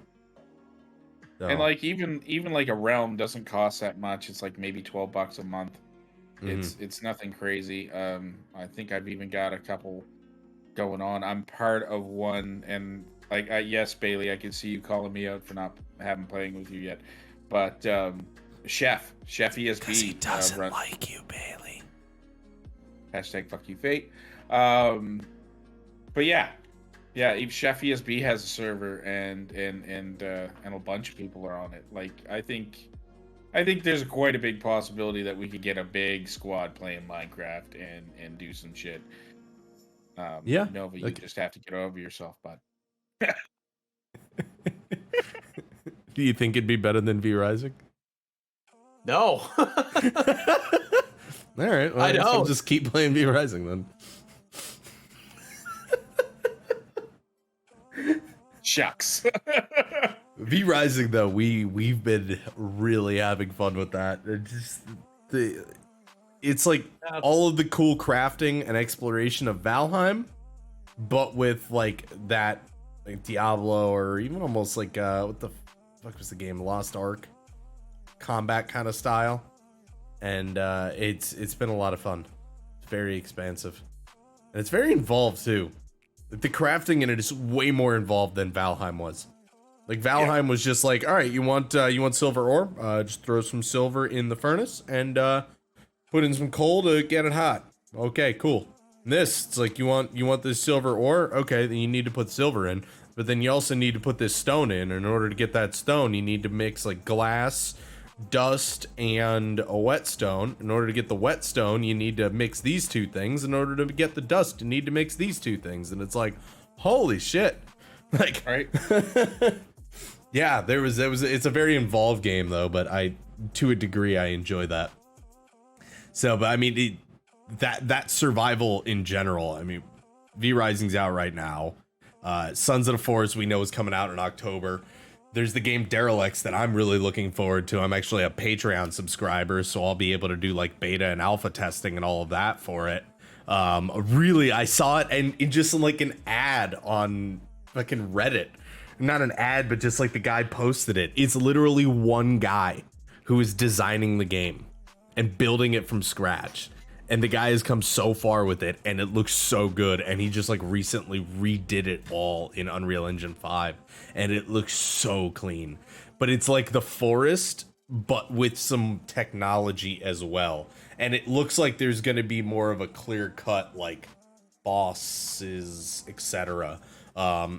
So, And like even like a realm doesn't cost that much. It's like maybe $12 a month. It's nothing crazy. I think I've even got a couple going on. I'm part of one, and like yes, Bailey, I can see you calling me out for not having playing with you yet. But Chef ESB, because he doesn't like you, Bailey. Hashtag fuck you, fate. But yeah, Chef ESB has a server, and a bunch of people are on it. Like I think there's quite a big possibility that we could get a big squad playing Minecraft and do some shit. Nova, you just have to get over yourself, bud. Do you think it'd be better than V Rising? No. All right, well, I guess I'll don't. just keep playing V Rising then. Shucks. V Rising though, we've been really having fun with that. It's like all of the cool crafting and exploration of Valheim, but with like that like Diablo, or even almost like what the fuck was the game, Lost Ark combat kind of style. And it's been a lot of fun. It's very expansive, and it's very involved too. The crafting in it is way more involved than Valheim was. Like Valheim was just like, all right, you want silver ore? Just throw some silver in the furnace and put in some coal to get it hot. Okay, cool. And this, it's like you want this silver ore? Okay, then you need to put silver in, but then you also need to put this stone in. And in order to get that stone, you need to mix like glass, dust, and a whetstone. In order to get the whetstone, you need to mix these two things. In order to get the dust, you need to mix these two things. And it's like, holy shit. Like, Right? yeah, it's a very involved game though, but to a degree, I enjoy that. So, but I mean, that survival in general, I mean, V Rising's out right now. Sons of the Forest we know is coming out in October. There's the game Derelicts that I'm really looking forward to. I'm actually a Patreon subscriber, so I'll be able to do like beta and alpha testing and all of that for it. Really, I saw it and it just like an ad on fucking Reddit. Not an ad, but just like the guy posted it. It's literally one guy who is designing the game and building it from scratch. And the guy has come so far with it, and it looks so good. And he just like recently redid it all in Unreal Engine 5, and it looks so clean. But it's like the forest, but with some technology as well. And it looks like there's going to be more of a clear cut like bosses, etc.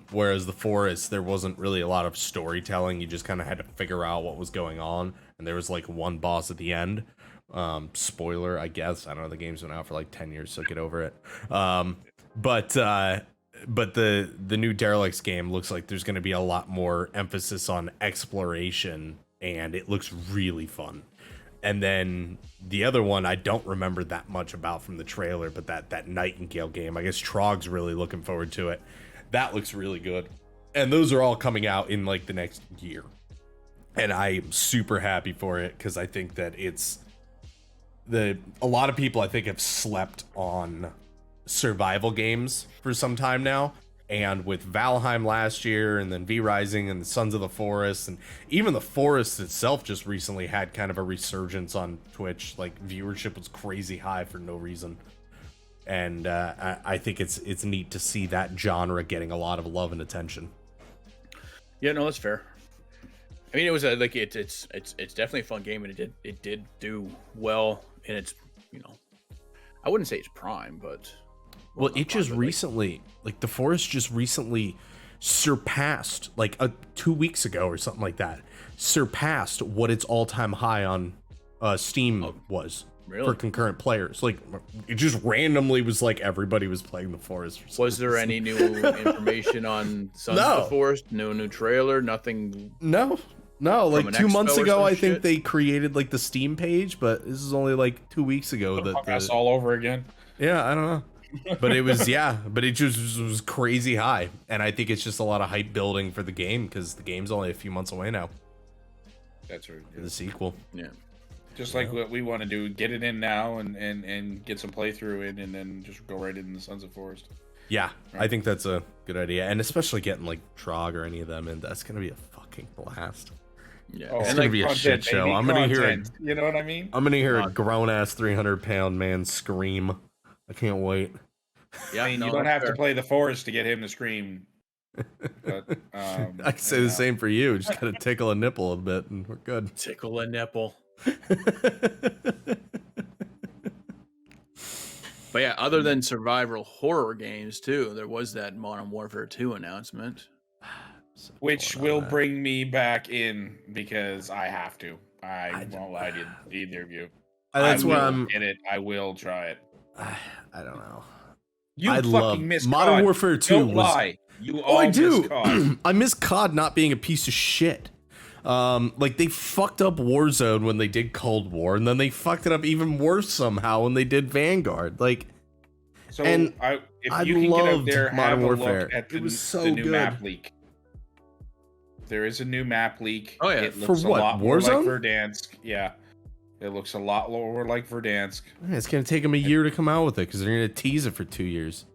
Whereas the forest, there wasn't really a lot of storytelling. You just kind of had to figure out what was going on, and there was like one boss at the end. Spoiler, I guess. I don't know, the game's been out for like 10 years, so get over it. But the new Derelicts game looks like there's going to be a lot more emphasis on exploration, and it looks really fun. And then the other one I don't remember that much about from the trailer, but that Nightingale game, I guess Trog's really looking forward to it. That looks really good. And those are all coming out in like the next year. And I am super happy for it, because I think that a lot of people I think have slept on survival games for some time now. And with Valheim last year, and then V Rising and the Sons of the Forest, and even the Forest itself just recently had kind of a resurgence on Twitch. Like, viewership was crazy high for no reason. And I think it's neat to see that genre getting a lot of love and attention. Yeah, no, that's fair. I mean, it was like it's definitely a fun game, and it did do well in its, you know, I wouldn't say it's prime, but well, it just recently, like the Forest just recently surpassed, like 2 weeks ago or something like that, surpassed what its all-time high on Steam was. Really? For concurrent players. Like, it just randomly was like everybody was playing the Forest. Was there any new information on Sons of the Forest? No new trailer? Nothing? No, like 2 months expo or ago, some I think shit? they created like the Steam page, but this is only like 2 weeks ago That's all over again. Yeah, I don't know. But it was, but it just was crazy high. And I think it's just a lot of hype building for the game, because the game's only a few months away now. That's right. For the sequel. Yeah. Just like what we want to do, get it in now and get some playthrough in, and then just go right in the Sons of Forest. Yeah, I think that's a good idea. And especially getting like Trog or any of them in, that's going to be a fucking blast. Yeah. Oh, It's and going to be a shit show. I'm going to hear you know what I mean? I'm going to hear a grown-ass 300-pound man scream. I can't wait. Yeah, I mean, no, you don't that's have fair. to play the Forest to get him to scream. But, I can say the same for you. Just got to tickle a nipple a bit and we're good. Tickle a nipple. But yeah, other than survival horror games too, there was that Modern Warfare 2 announcement. Which will bring me back in because I have to. I won't lie to either of you. That's I where will I'm. get it. I will try it. I don't know. You I'd fucking love miss Modern COD. Warfare 2 Don't was- lie. You Oh, all I miss do. COD. I miss COD not being a piece of shit. Like, they fucked up Warzone when they did Cold War, and then they fucked it up even worse somehow when they did Vanguard. Like, So and if I you can get out loved there, Modern have a Warfare. look at It was so the new good. map leak. There is a new map leak. Oh, yeah. It For looks what, a lot more like Warzone? Verdansk. Yeah, it looks a lot more like Verdansk. it's gonna take them a year to come out with it because they're gonna tease it for 2 years.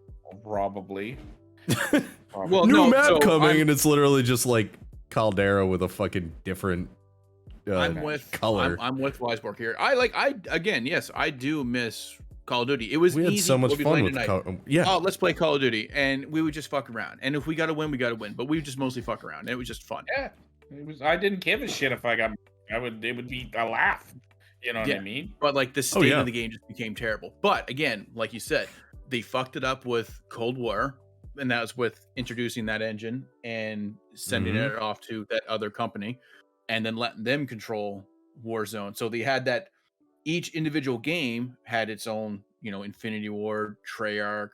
Probably. Well, New no, map so coming, and it's literally just like Caldera with a fucking different I'm with color. I'm with Weisborg here. Again, yes, I do miss Call of Duty. It was We had easy. so much We'll be fun playing with tonight. yeah. Oh, let's play Call of Duty, and we would just fuck around. And if we got to win, we got to win. But we would just mostly fuck around. It was just fun. Yeah, it was. I didn't give a shit if I got. It would be a laugh. You know what Yeah. I mean? But like the state yeah. of the game just became terrible. But again, like you said, they fucked it up with Cold War, and that was with introducing that engine and sending Mhm. it off to that other company, and then letting them control Warzone. So they had that. Each individual game had its own, Infinity Ward, Treyarch,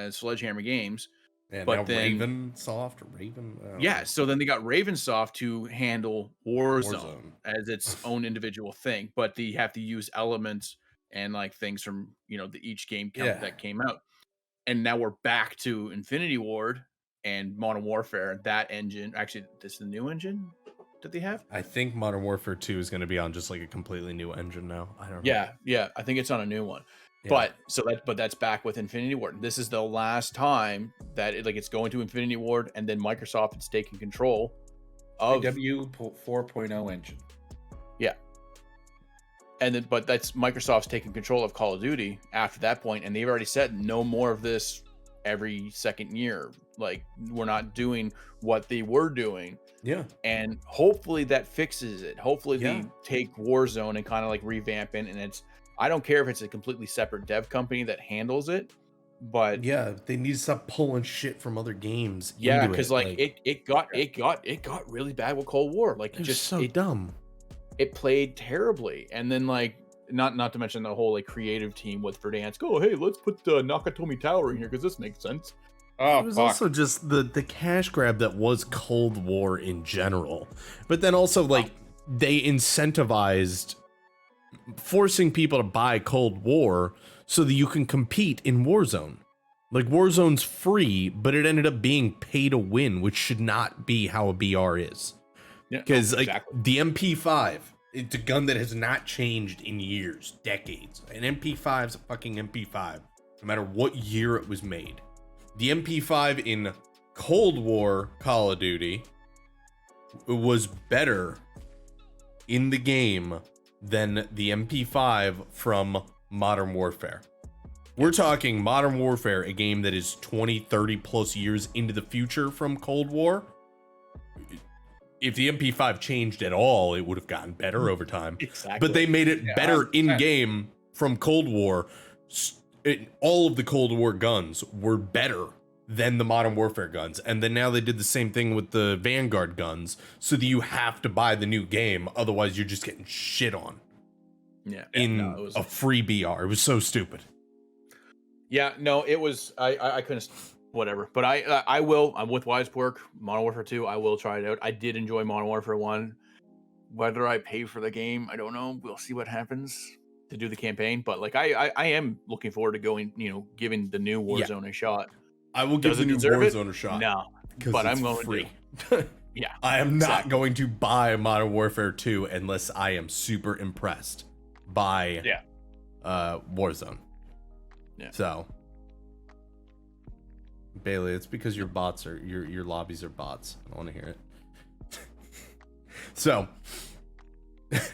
Sledgehammer Games. And but now then- Raven. I don't Yeah, know. so then they got Ravensoft to handle Warzone, Warzone. as its own individual thing, but they have to use elements and like things from each game Yeah. that came out. And now we're back to Infinity Ward and Modern Warfare. That engine, actually, this is the new engine that they have. I think Modern Warfare 2 is going to be on just like a completely new engine now. I don't know. Yeah, I think it's on a new one. Yeah. But that's back with Infinity Ward. This is the last time that it's going to Infinity Ward, and then Microsoft is taking control of W 4.0 engine. and then but that's Microsoft's taking control of Call of Duty after that point, and they've already said no more of this every second year. Like, we're not doing what they were doing, Yeah. and hopefully that fixes it. Hopefully Yeah. they take Warzone and kind of like revamp it, and I don't care if it's a completely separate dev company that handles it, but Yeah. They need to stop pulling shit from other games. yeah, into because it got really bad with Cold War. Like, it's just so dumb. it played terribly, and then like not to mention the whole like creative team with Verdansk. Oh, hey, let's put the Nakatomi Tower in here because this makes sense. Oh, It was fuck. also just the cash grab that was Cold War in general. But then also, like, they incentivized forcing people to buy Cold War so that you can compete in Warzone. Like, Warzone's free, but it ended up being pay to win, which should not be how a BR is. Yeah, Because exactly. like the MP5, it's a gun that has not changed in years, decades. An MP5 is a fucking MP5, no matter what year it was made. The MP5 in Cold War Call of Duty was better in the game than the MP5 from Modern Warfare. We're talking Modern Warfare, a game that is 20, 30 plus years into the future from Cold War. If the MP5 changed at all, it would have gotten better over time. Exactly. But they made it better 100%. in game from Cold War. All of the Cold War guns were better than the Modern Warfare guns. And then now they did the same thing with the Vanguard guns, so that you have to buy the new game. Otherwise, you're just getting shit on in a free BR. It was so stupid. Yeah, no, it was. I couldn't. Whatever, but I will. I'm with Wisepork. Modern Warfare 2. I will try it out. I did enjoy Modern Warfare 1. Whether I pay for the game, I don't know. We'll see what happens to do the campaign. But like, I am looking forward to going. Giving the new Warzone a shot. I will give the new Warzone a shot. No, but I'm going free. Yeah, I am not going to buy Modern Warfare 2 unless I am super impressed by Warzone. Yeah. So, Bailey, it's because your bots are your lobbies are bots. I don't want to hear it. So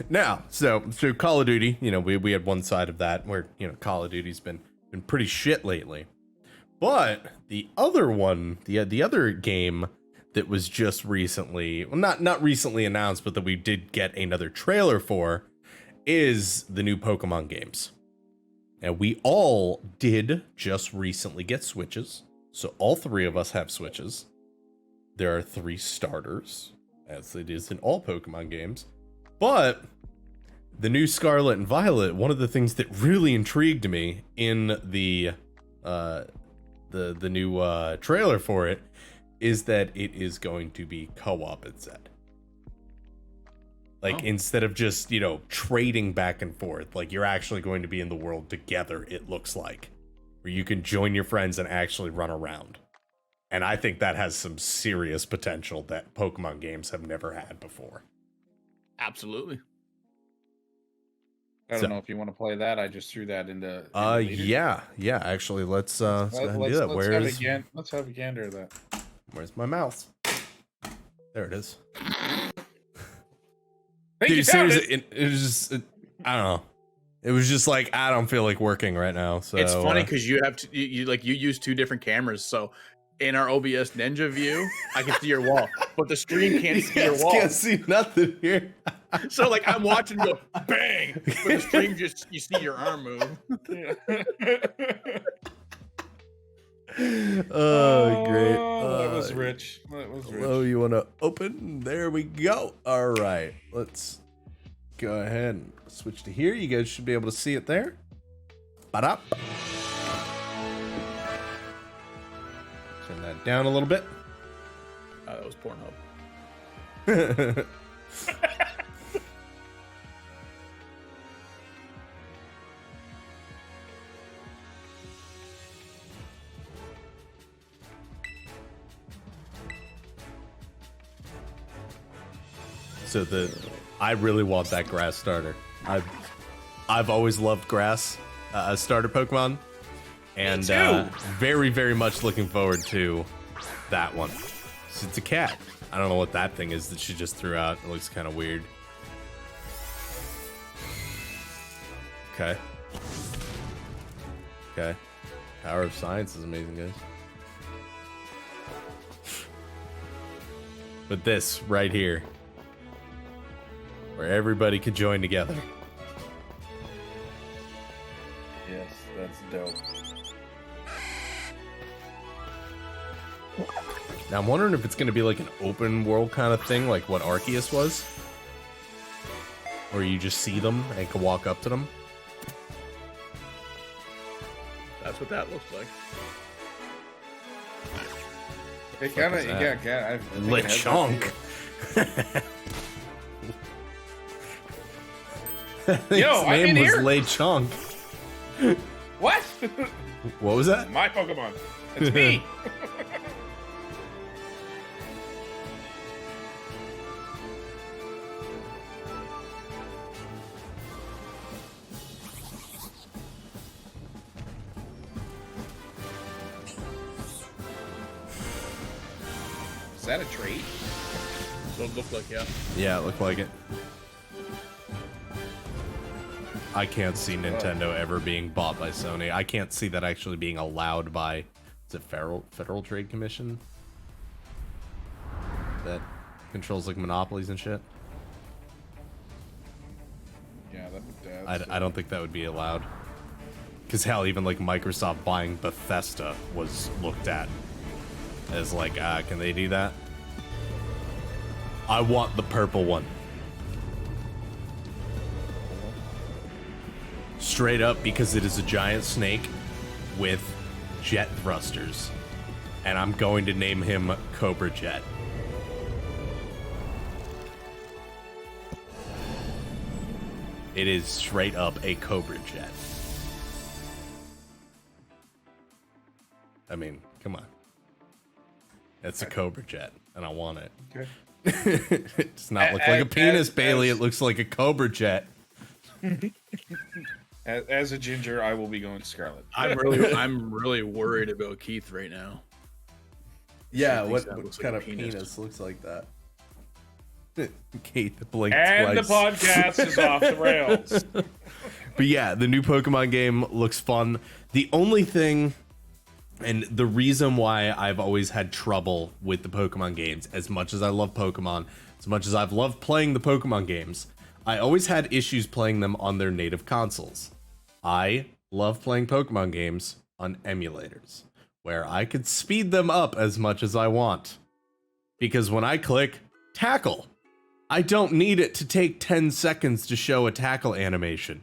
now, so Call of Duty, we had one side of that where Call of Duty's been pretty shit lately. But the other one, the other game that was just recently, well, not recently announced, but that we did get another trailer for, is the new Pokemon games. And we all did just recently get Switches. So all three of us have Switches. There are 3 starters, as it is in all Pokemon games. But the new Scarlet and Violet, one of the things that really intrigued me in the new trailer for it is that it is going to be co-op, it said. Like, instead of just, trading back and forth, like, you're actually going to be in the world together, it looks like. Where you can join your friends and actually run around. And I think that has some serious potential that Pokemon games have never had before. absolutely. I don't know if you want to play that. I just threw that into yeah. Actually, let's go ahead and do that. Let's have a gander of that. Where's my mouse? There it is. Dude, seriously, it was just, I don't know. It was just like, I don't feel like working right now. So It's funny because you have to, you use 2 different cameras. So in our OBS Ninja view, I can see your wall, but the screen can't see your wall. Can't see nothing here. So like I'm watching go bang, but the screen just you see your arm move. Oh, great. That was rich. Hello, you want to open? There we go. All right, let's go ahead and switch to here. You guys should be able to see it there. Ba-da. Turn that down a little bit. That was Pornhub. So I really want that grass starter. I've always loved grass starter Pokemon, and very, very much looking forward to that one. So it's a cat. I don't know what that thing is that she just threw out. It looks kind of weird. Okay. Power of science is amazing, guys. But this right here, where everybody could join together. Yes, that's dope. Now I'm wondering if it's going to be like an open world kind of thing, like what Arceus was, where you just see them and can walk up to them. That's what that looks like. It kind of, Lechonk. Yo, I'm in here. Lechonk. What? What was that? My Pokemon. It's me. that a trade? So it looked like, yeah. Yeah, it looked like it. I can't see Nintendo ever being bought by Sony. I can't see that actually being allowed by, is it Federal Trade Commission? That controls like monopolies and shit. Yeah, I don't think that would be allowed. Because hell, even like Microsoft buying Bethesda was looked at as like, can they do that? I want the purple one. Straight up, because it is a giant snake with jet thrusters. And I'm going to name him Cobra Jet. It is straight up a Cobra Jet. I mean, come on. It's a Cobra Jet, and I want it. Okay. It does not look like a penis, Bailey. It looks like a Cobra Jet. As a ginger, I will be going Scarlet. I'm really worried about Keith right now. Yeah, What kind of penis looks like that? Kate blinked And twice. the podcast is off the rails. But yeah, the new Pokemon game looks fun. The only thing, and the reason why I've always had trouble with the Pokemon games, as much as I love Pokemon, as much as I've loved playing the Pokemon games, I always had issues playing them on their native consoles. I love playing Pokemon games on emulators, where I could speed them up as much as I want. Because when I click tackle, I don't need it to take 10 seconds to show a tackle animation.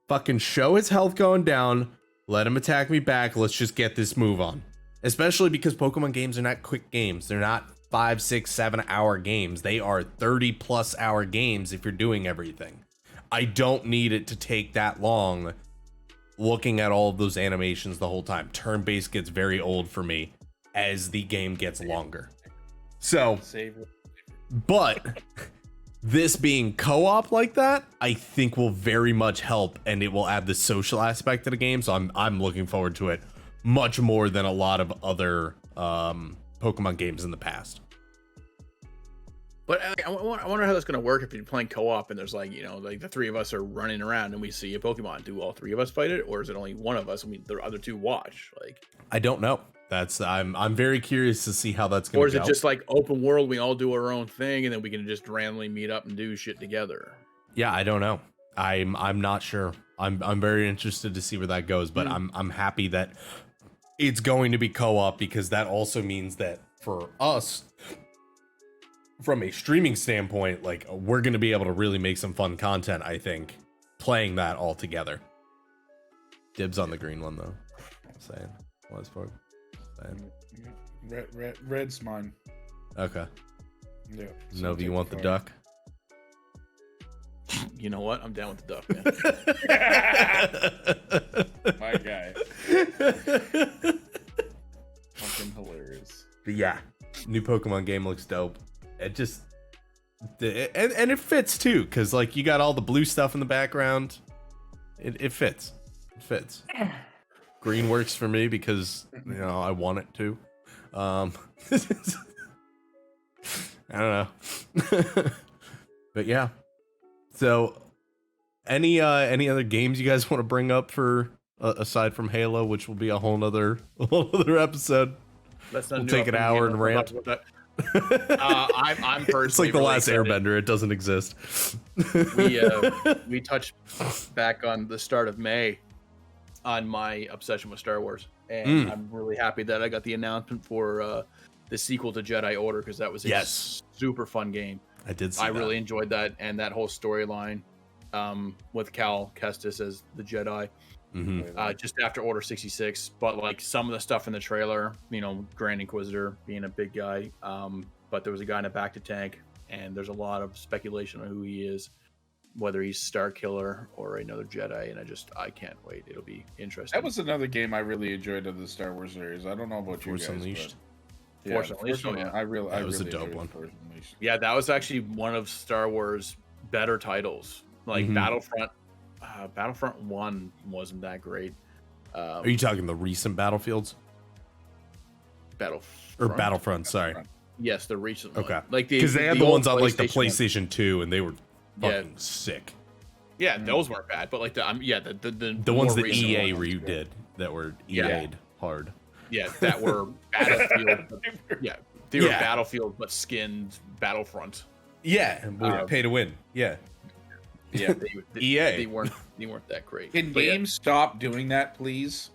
Fucking show his health going down, let him attack me back, let's just get this move on. Especially because Pokemon games are not quick games. They're not 5, 6, 7 hour games. They are 30 plus hour games if you're doing everything. I don't need it to take that long looking at all of those animations the whole time. Turn-based gets very old for me as the game gets longer. So, but this being co-op like that, I think will very much help, and it will add the social aspect to the game. So I'm looking forward to it much more than a lot of other Pokemon games in the past. But I wonder how that's going to work if you're playing co-op and there's like, you know, like the three of us are running around and we see a Pokemon. Do all three of us fight it, or is it only one of us and the other two watch? Like, I don't know. I'm very curious to see how that's going to go. Or is it just like open world? We all do our own thing and then we can just randomly meet up and do shit together. Yeah, I don't know. I'm not sure. I'm very interested to see where that goes, but I'm happy that it's going to be co-op, because that also means that for us, from a streaming standpoint, like, we're going to be able to really make some fun content, I think, playing that all together. Dibs on the green one, though. I'm saying. What's for? Red's mine. Okay. Yeah. Nova, you want the duck? You know what? I'm down with the duck, man. My guy. Fucking hilarious. But yeah, new Pokemon game looks dope. It just, and it fits too, because like you got all the blue stuff in the background. It fits. It fits. Green works for me because, you know, I want it to. I don't know. But yeah. So, any other games you guys want to bring up for aside from Halo, which will be a whole other episode? We'll take an hour and rant. I'm personally. It's like the really last excited. Airbender. It doesn't exist. We touched back on the start of May on my obsession with Star Wars, and I'm really happy that I got the announcement for the sequel to Jedi Order, because that was a super fun game. I did see I that. really enjoyed that, and that whole storyline with Cal Kestis as the Jedi. Just after Order 66, but like some of the stuff in the trailer, you know, Grand Inquisitor being a big guy, but there was a guy in a Bacta tank, and there's a lot of speculation on who he is, whether he's Star Killer or another Jedi, and I can't wait. It'll be interesting. That was another game I really enjoyed of the Star Wars series. I don't know about Force you guys. Unleashed. Force Unleashed, yeah. I really was a dope enjoyed one. Force Unleashed. Yeah, that was actually one of Star Wars' better titles. Like Battlefront 1 wasn't that great. Are you talking the recent Battlefields? Battlefront? Or Battlefront, sorry. Yes, the recent one. Okay. Like Because they had the ones on like the PlayStation one. PlayStation 2, and they were Yeah. fucking sick. Yeah, those weren't bad, but like the The ones more that recent EA ones, redid that were Yeah. EA'd hard. yeah, that were Battlefield. Yeah, they were Yeah. Battlefield, but skinned Battlefront. Yeah, pay to win. Yeah. Yeah. EA. They weren't that great. Can But yeah, games stop doing that, please?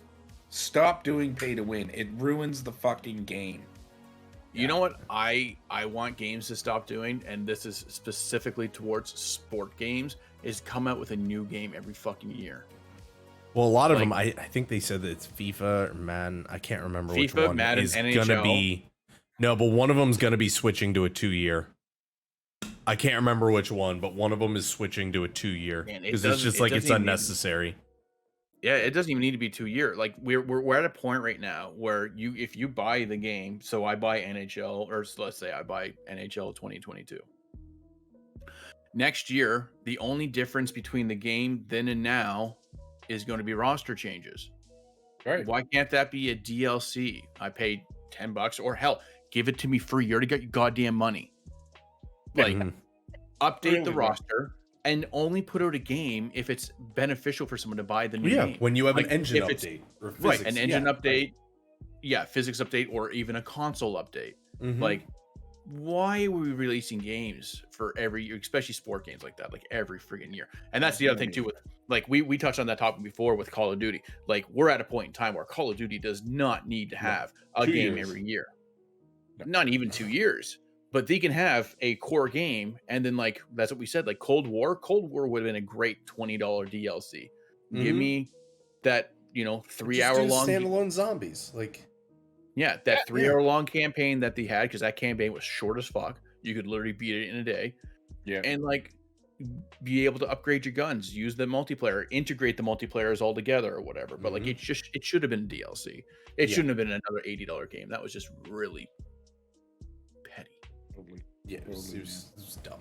Stop doing pay to win. It ruins the fucking game. you know what I want games to stop doing, and this is specifically towards sport games, is come out with a new game every fucking year. Well, a lot of Like- them, I think they said that it's FIFA or Madden. I can't remember which FIFA, one Madden, is NHL. gonna be. No, but one of them's gonna be switching to a 2-year. I can't remember which one, but one of them is switching to a 2-year Man, it because it's doesn't- just it like it's doesn't even- unnecessary. Yeah, it doesn't even need to be 2 year. Like we're at a point right now where if you buy the game, so I buy NHL, or let's say I buy NHL 2022. Next year, the only difference between the game then and now is going to be roster changes. Right. Why can't that be a DLC? I paid $10, or hell, give it to me free. You already got your goddamn money. Like, Mhm. update the Yeah. roster and only put out a game if it's beneficial for someone to buy the new Yeah, game. when you have Like, an engine if it's- update or Right, physics, an engine yeah. update, yeah, physics update, or even a console update. Mhm. Like, why are we releasing games for every year, especially sport games like that, like every friggin' year? And that's the other thing too. With like we touched on that topic before with Call of Duty. Like, we're at a point in time where Call of Duty does not need to have a 2 game years. every year, No. not even 2 years. But they can have a core game, and then like that's what we said. Like Cold War would have been a great $20 DLC. Give Mhm. me that 3-hour Just do long standalone zombies. Like, Yeah, that 3-hour long campaign that they had, because that campaign was short as fuck. You could literally beat it in a day. Yeah. And like be able to upgrade your guns, use the multiplayer, integrate the multiplayers all together or whatever. But like it should have been DLC. It Yeah. shouldn't have been another $80 game. That was just really petty. Totally. yeah, it was, Totally, it was dumb.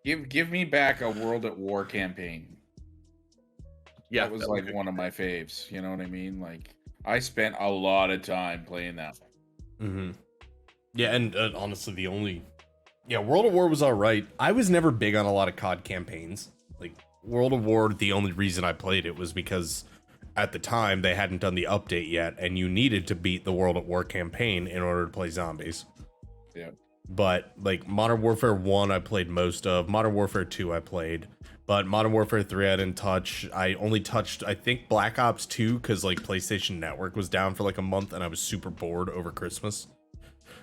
Give me back a World at War campaign. Yeah, That was like good. one of my faves. You know what I mean? Like, I spent a lot of time playing that. Mm-hmm. Yeah, and honestly, World of War was all right. I was never big on a lot of COD campaigns. Like, World of War, the only reason I played it was because at the time they hadn't done the update yet, and you needed to beat the World at War campaign in order to play zombies. Yeah. But like Modern Warfare 1 I played most of, Modern Warfare 2 I played, but Modern Warfare 3 I didn't touch. I only touched, I think, Black Ops 2 because like PlayStation Network was down for like a month and I was super bored over Christmas.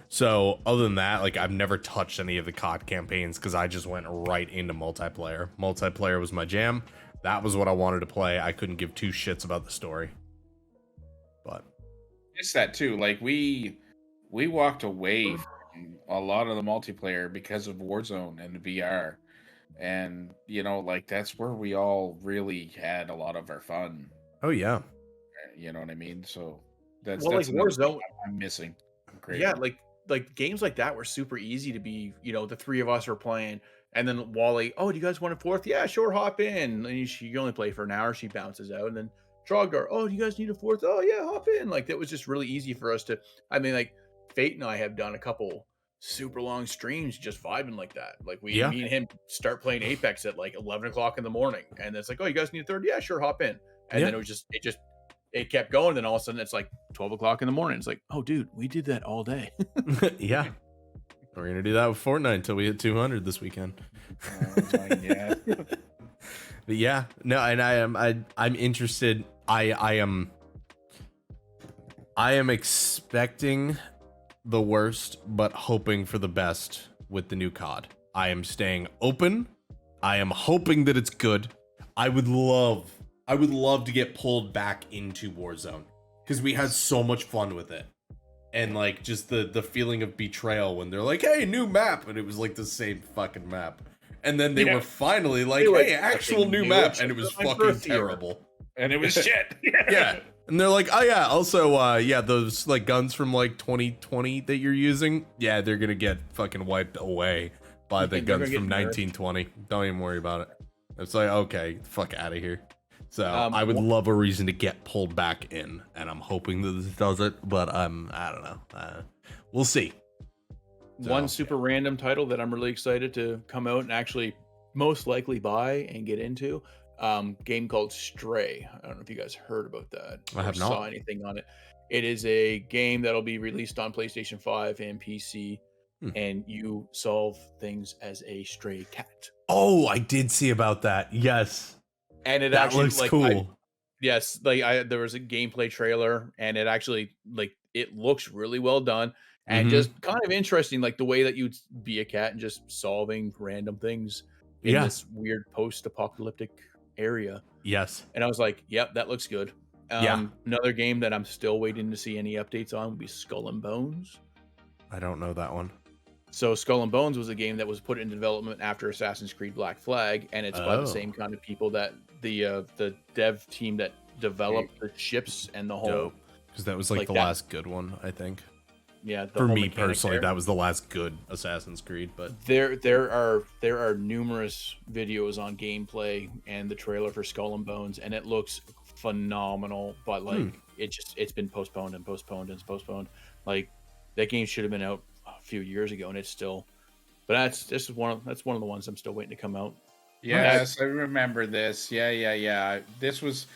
So other than that, like I've never touched any of the COD campaigns because I just went right into multiplayer. Multiplayer was my jam. That was what I wanted to play. I couldn't give two shits about the story. But It's that too. Like, we walked away from a lot of the multiplayer because of Warzone and VR. And, like, that's where we all really had a lot of our fun. oh yeah. You know what I mean? So that's Well, that's like another Warzone- thing I'm missing. Great. Yeah, like games like that were super easy to be, the three of us were playing, and then Wally, oh, do you guys want a fourth? Yeah, sure, hop in. And you only play for an hour, she bounces out, and then Trogdor, oh, do you guys need a fourth? Oh yeah, hop in. Like that was just really easy for us to. I mean, like Fate and I have done a couple super long streams just vibing like that. Like me and him start playing Apex at like 11 o'clock in the morning, and it's like, oh, you guys need a third? Yeah, sure, hop in. And then it kept going. Then all of a sudden it's like 12 o'clock in the morning. It's like, oh, dude, we did that all day. Yeah. We're gonna do that with Fortnite until we hit 200 this weekend. Yeah. But yeah, no, and I'm interested. I am expecting the worst, but hoping for the best with the new COD. I am staying open. I am hoping that it's good. I would love to get pulled back into Warzone because we had so much fun with it. And like just the feeling of betrayal when they're like, hey, new map, and it was like the same fucking map. And then they were finally like, hey, actual new map, and it was fucking terrible. And it was shit. Yeah. And they're like, oh yeah, also those like guns from like 2020 that you're using, yeah, they're gonna get fucking wiped away by the They're guns gonna from get nerfed. 1920. Don't even worry about it. It's like, okay, fuck out of here. So I would wh- love a reason to get pulled back in, and I'm hoping that this does it, but I don't know. We'll see. one super random title that I'm really excited to come out and actually most likely buy and get into. Game called Stray. I don't know if you guys heard about that. I have or not. saw anything on it. It is a game that'll be released on PlayStation 5 and PC, and you solve things as a stray cat. Oh, I did see about that. Yes. And it That actually looks like cool. yes, like there was a gameplay trailer, and it actually like it looks really well done and just kind of interesting, like the way that you'd be a cat and just solving random things in this weird post-apocalyptic area. Yes. And I was like, yep, that looks good. Yeah. Another game that I'm still waiting to see any updates on would be Skull and Bones. I don't know that one. So Skull and Bones was a game that was put into development after Assassin's Creed Black Flag, and it's by the same kind of people that the dev team that developed the ships and the whole. Because that was like the last good one, I think. Yeah, for me personally, that was the last good Assassin's Creed. But there are numerous videos on gameplay and the trailer for Skull and Bones, and it looks phenomenal. But like it's been postponed and postponed and postponed. Like that game should have been out a few years ago, and it's still. But that's one of the ones I'm still waiting to come out. Yes, I remember this. Yeah. This was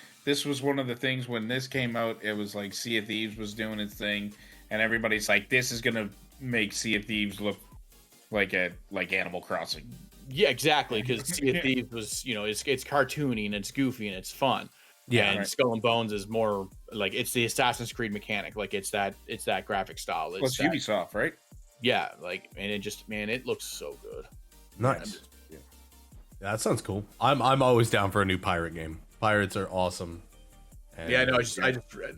one of the things when this came out. It was like Sea of Thieves was doing its thing. And everybody's like, this is gonna make Sea of Thieves look like Animal Crossing. Yeah, exactly. Because Sea of Thieves was, it's cartoony and it's goofy and it's fun. Yeah, and Skull and Bones is more like it's the Assassin's Creed mechanic. Like it's that graphic style. It's Ubisoft, right? Yeah, like and it just it looks so good. Nice. Yeah, that sounds cool. I'm always down for a new pirate game. Pirates are awesome. And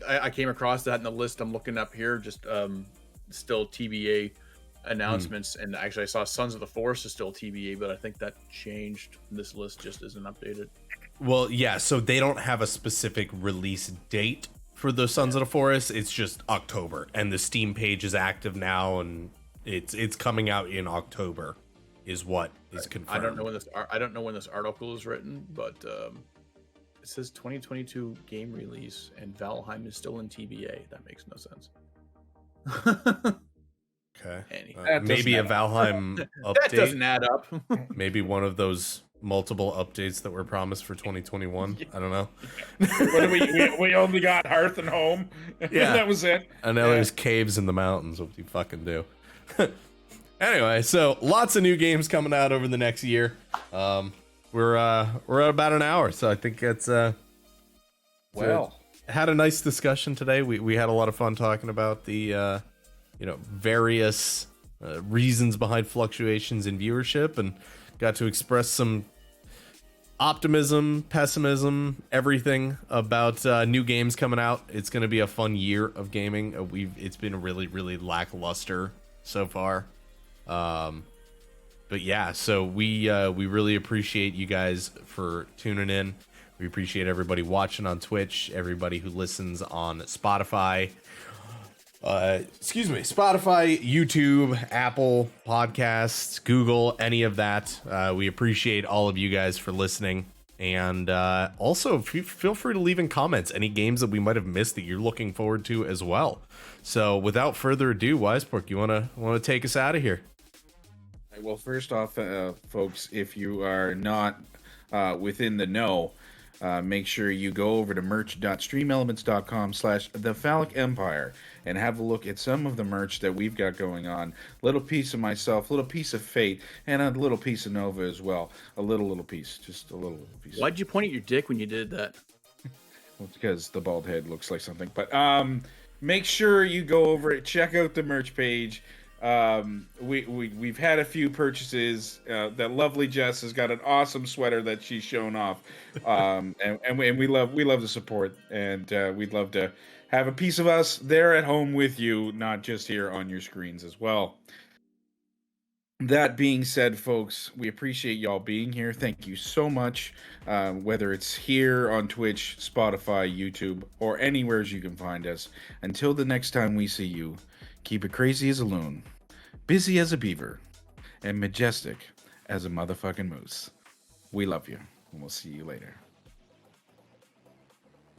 I came across that in the list I'm looking up here, just still TBA announcements, and actually I saw Sons of the Forest is still TBA, but I think that changed. This list just isn't updated. Well, yeah, so they don't have a specific release date for the Sons of the Forest. It's just October, and the Steam page is active now, and it's coming out in October, is what is confirmed. I don't know when this article is written, but it says 2022 game release, and Valheim is still in TBA. That makes no sense. Okay. Maybe a Valheim update. That doesn't add up. Maybe one of those multiple updates that were promised for 2021. I don't know. we only got Hearth and Home. Yeah. That was it. And now there's caves in the mountains. What do you fucking do? Anyway, so lots of new games coming out over the next year. We're at about an hour, so I think it's had a nice discussion today. We had a lot of fun talking about the various reasons behind fluctuations in viewership, and got to express some optimism, pessimism, everything about new games coming out. It's going to be a fun year of gaming. It's been really, really lackluster so far. But yeah, so we really appreciate you guys for tuning in. We appreciate everybody watching on Twitch, everybody who listens on Spotify. Spotify, YouTube, Apple Podcasts, Google, any of that. We appreciate all of you guys for listening. And also, feel free to leave in comments any games that we might have missed that you're looking forward to as well. So without further ado, Wisepork, you wanna take us out of here? Well, first off, folks, if you are not within the know, make sure you go over to merch.streamelements.com/thephalicempire and have a look at some of the merch that we've got going on. Little piece of myself, little piece of Fate, and a little piece of Nova as well. A little piece, just a little piece. Why'd you point at your dick when you did that? Well, because the bald head looks like something. But make sure you go over, check out the merch page. We've had a few purchases. That lovely Jess has got an awesome sweater that she's shown off, and we love the support, and we'd love to have a piece of us there at home with you, not just here on your screens as well. That being said, folks, we appreciate y'all being here. Thank you so much. Whether it's here on Twitch, Spotify, YouTube, or anywhere you can find us. Until the next time we see you, keep it crazy as a loon, busy as a beaver, and majestic as a motherfucking moose. We love you, and we'll see you later.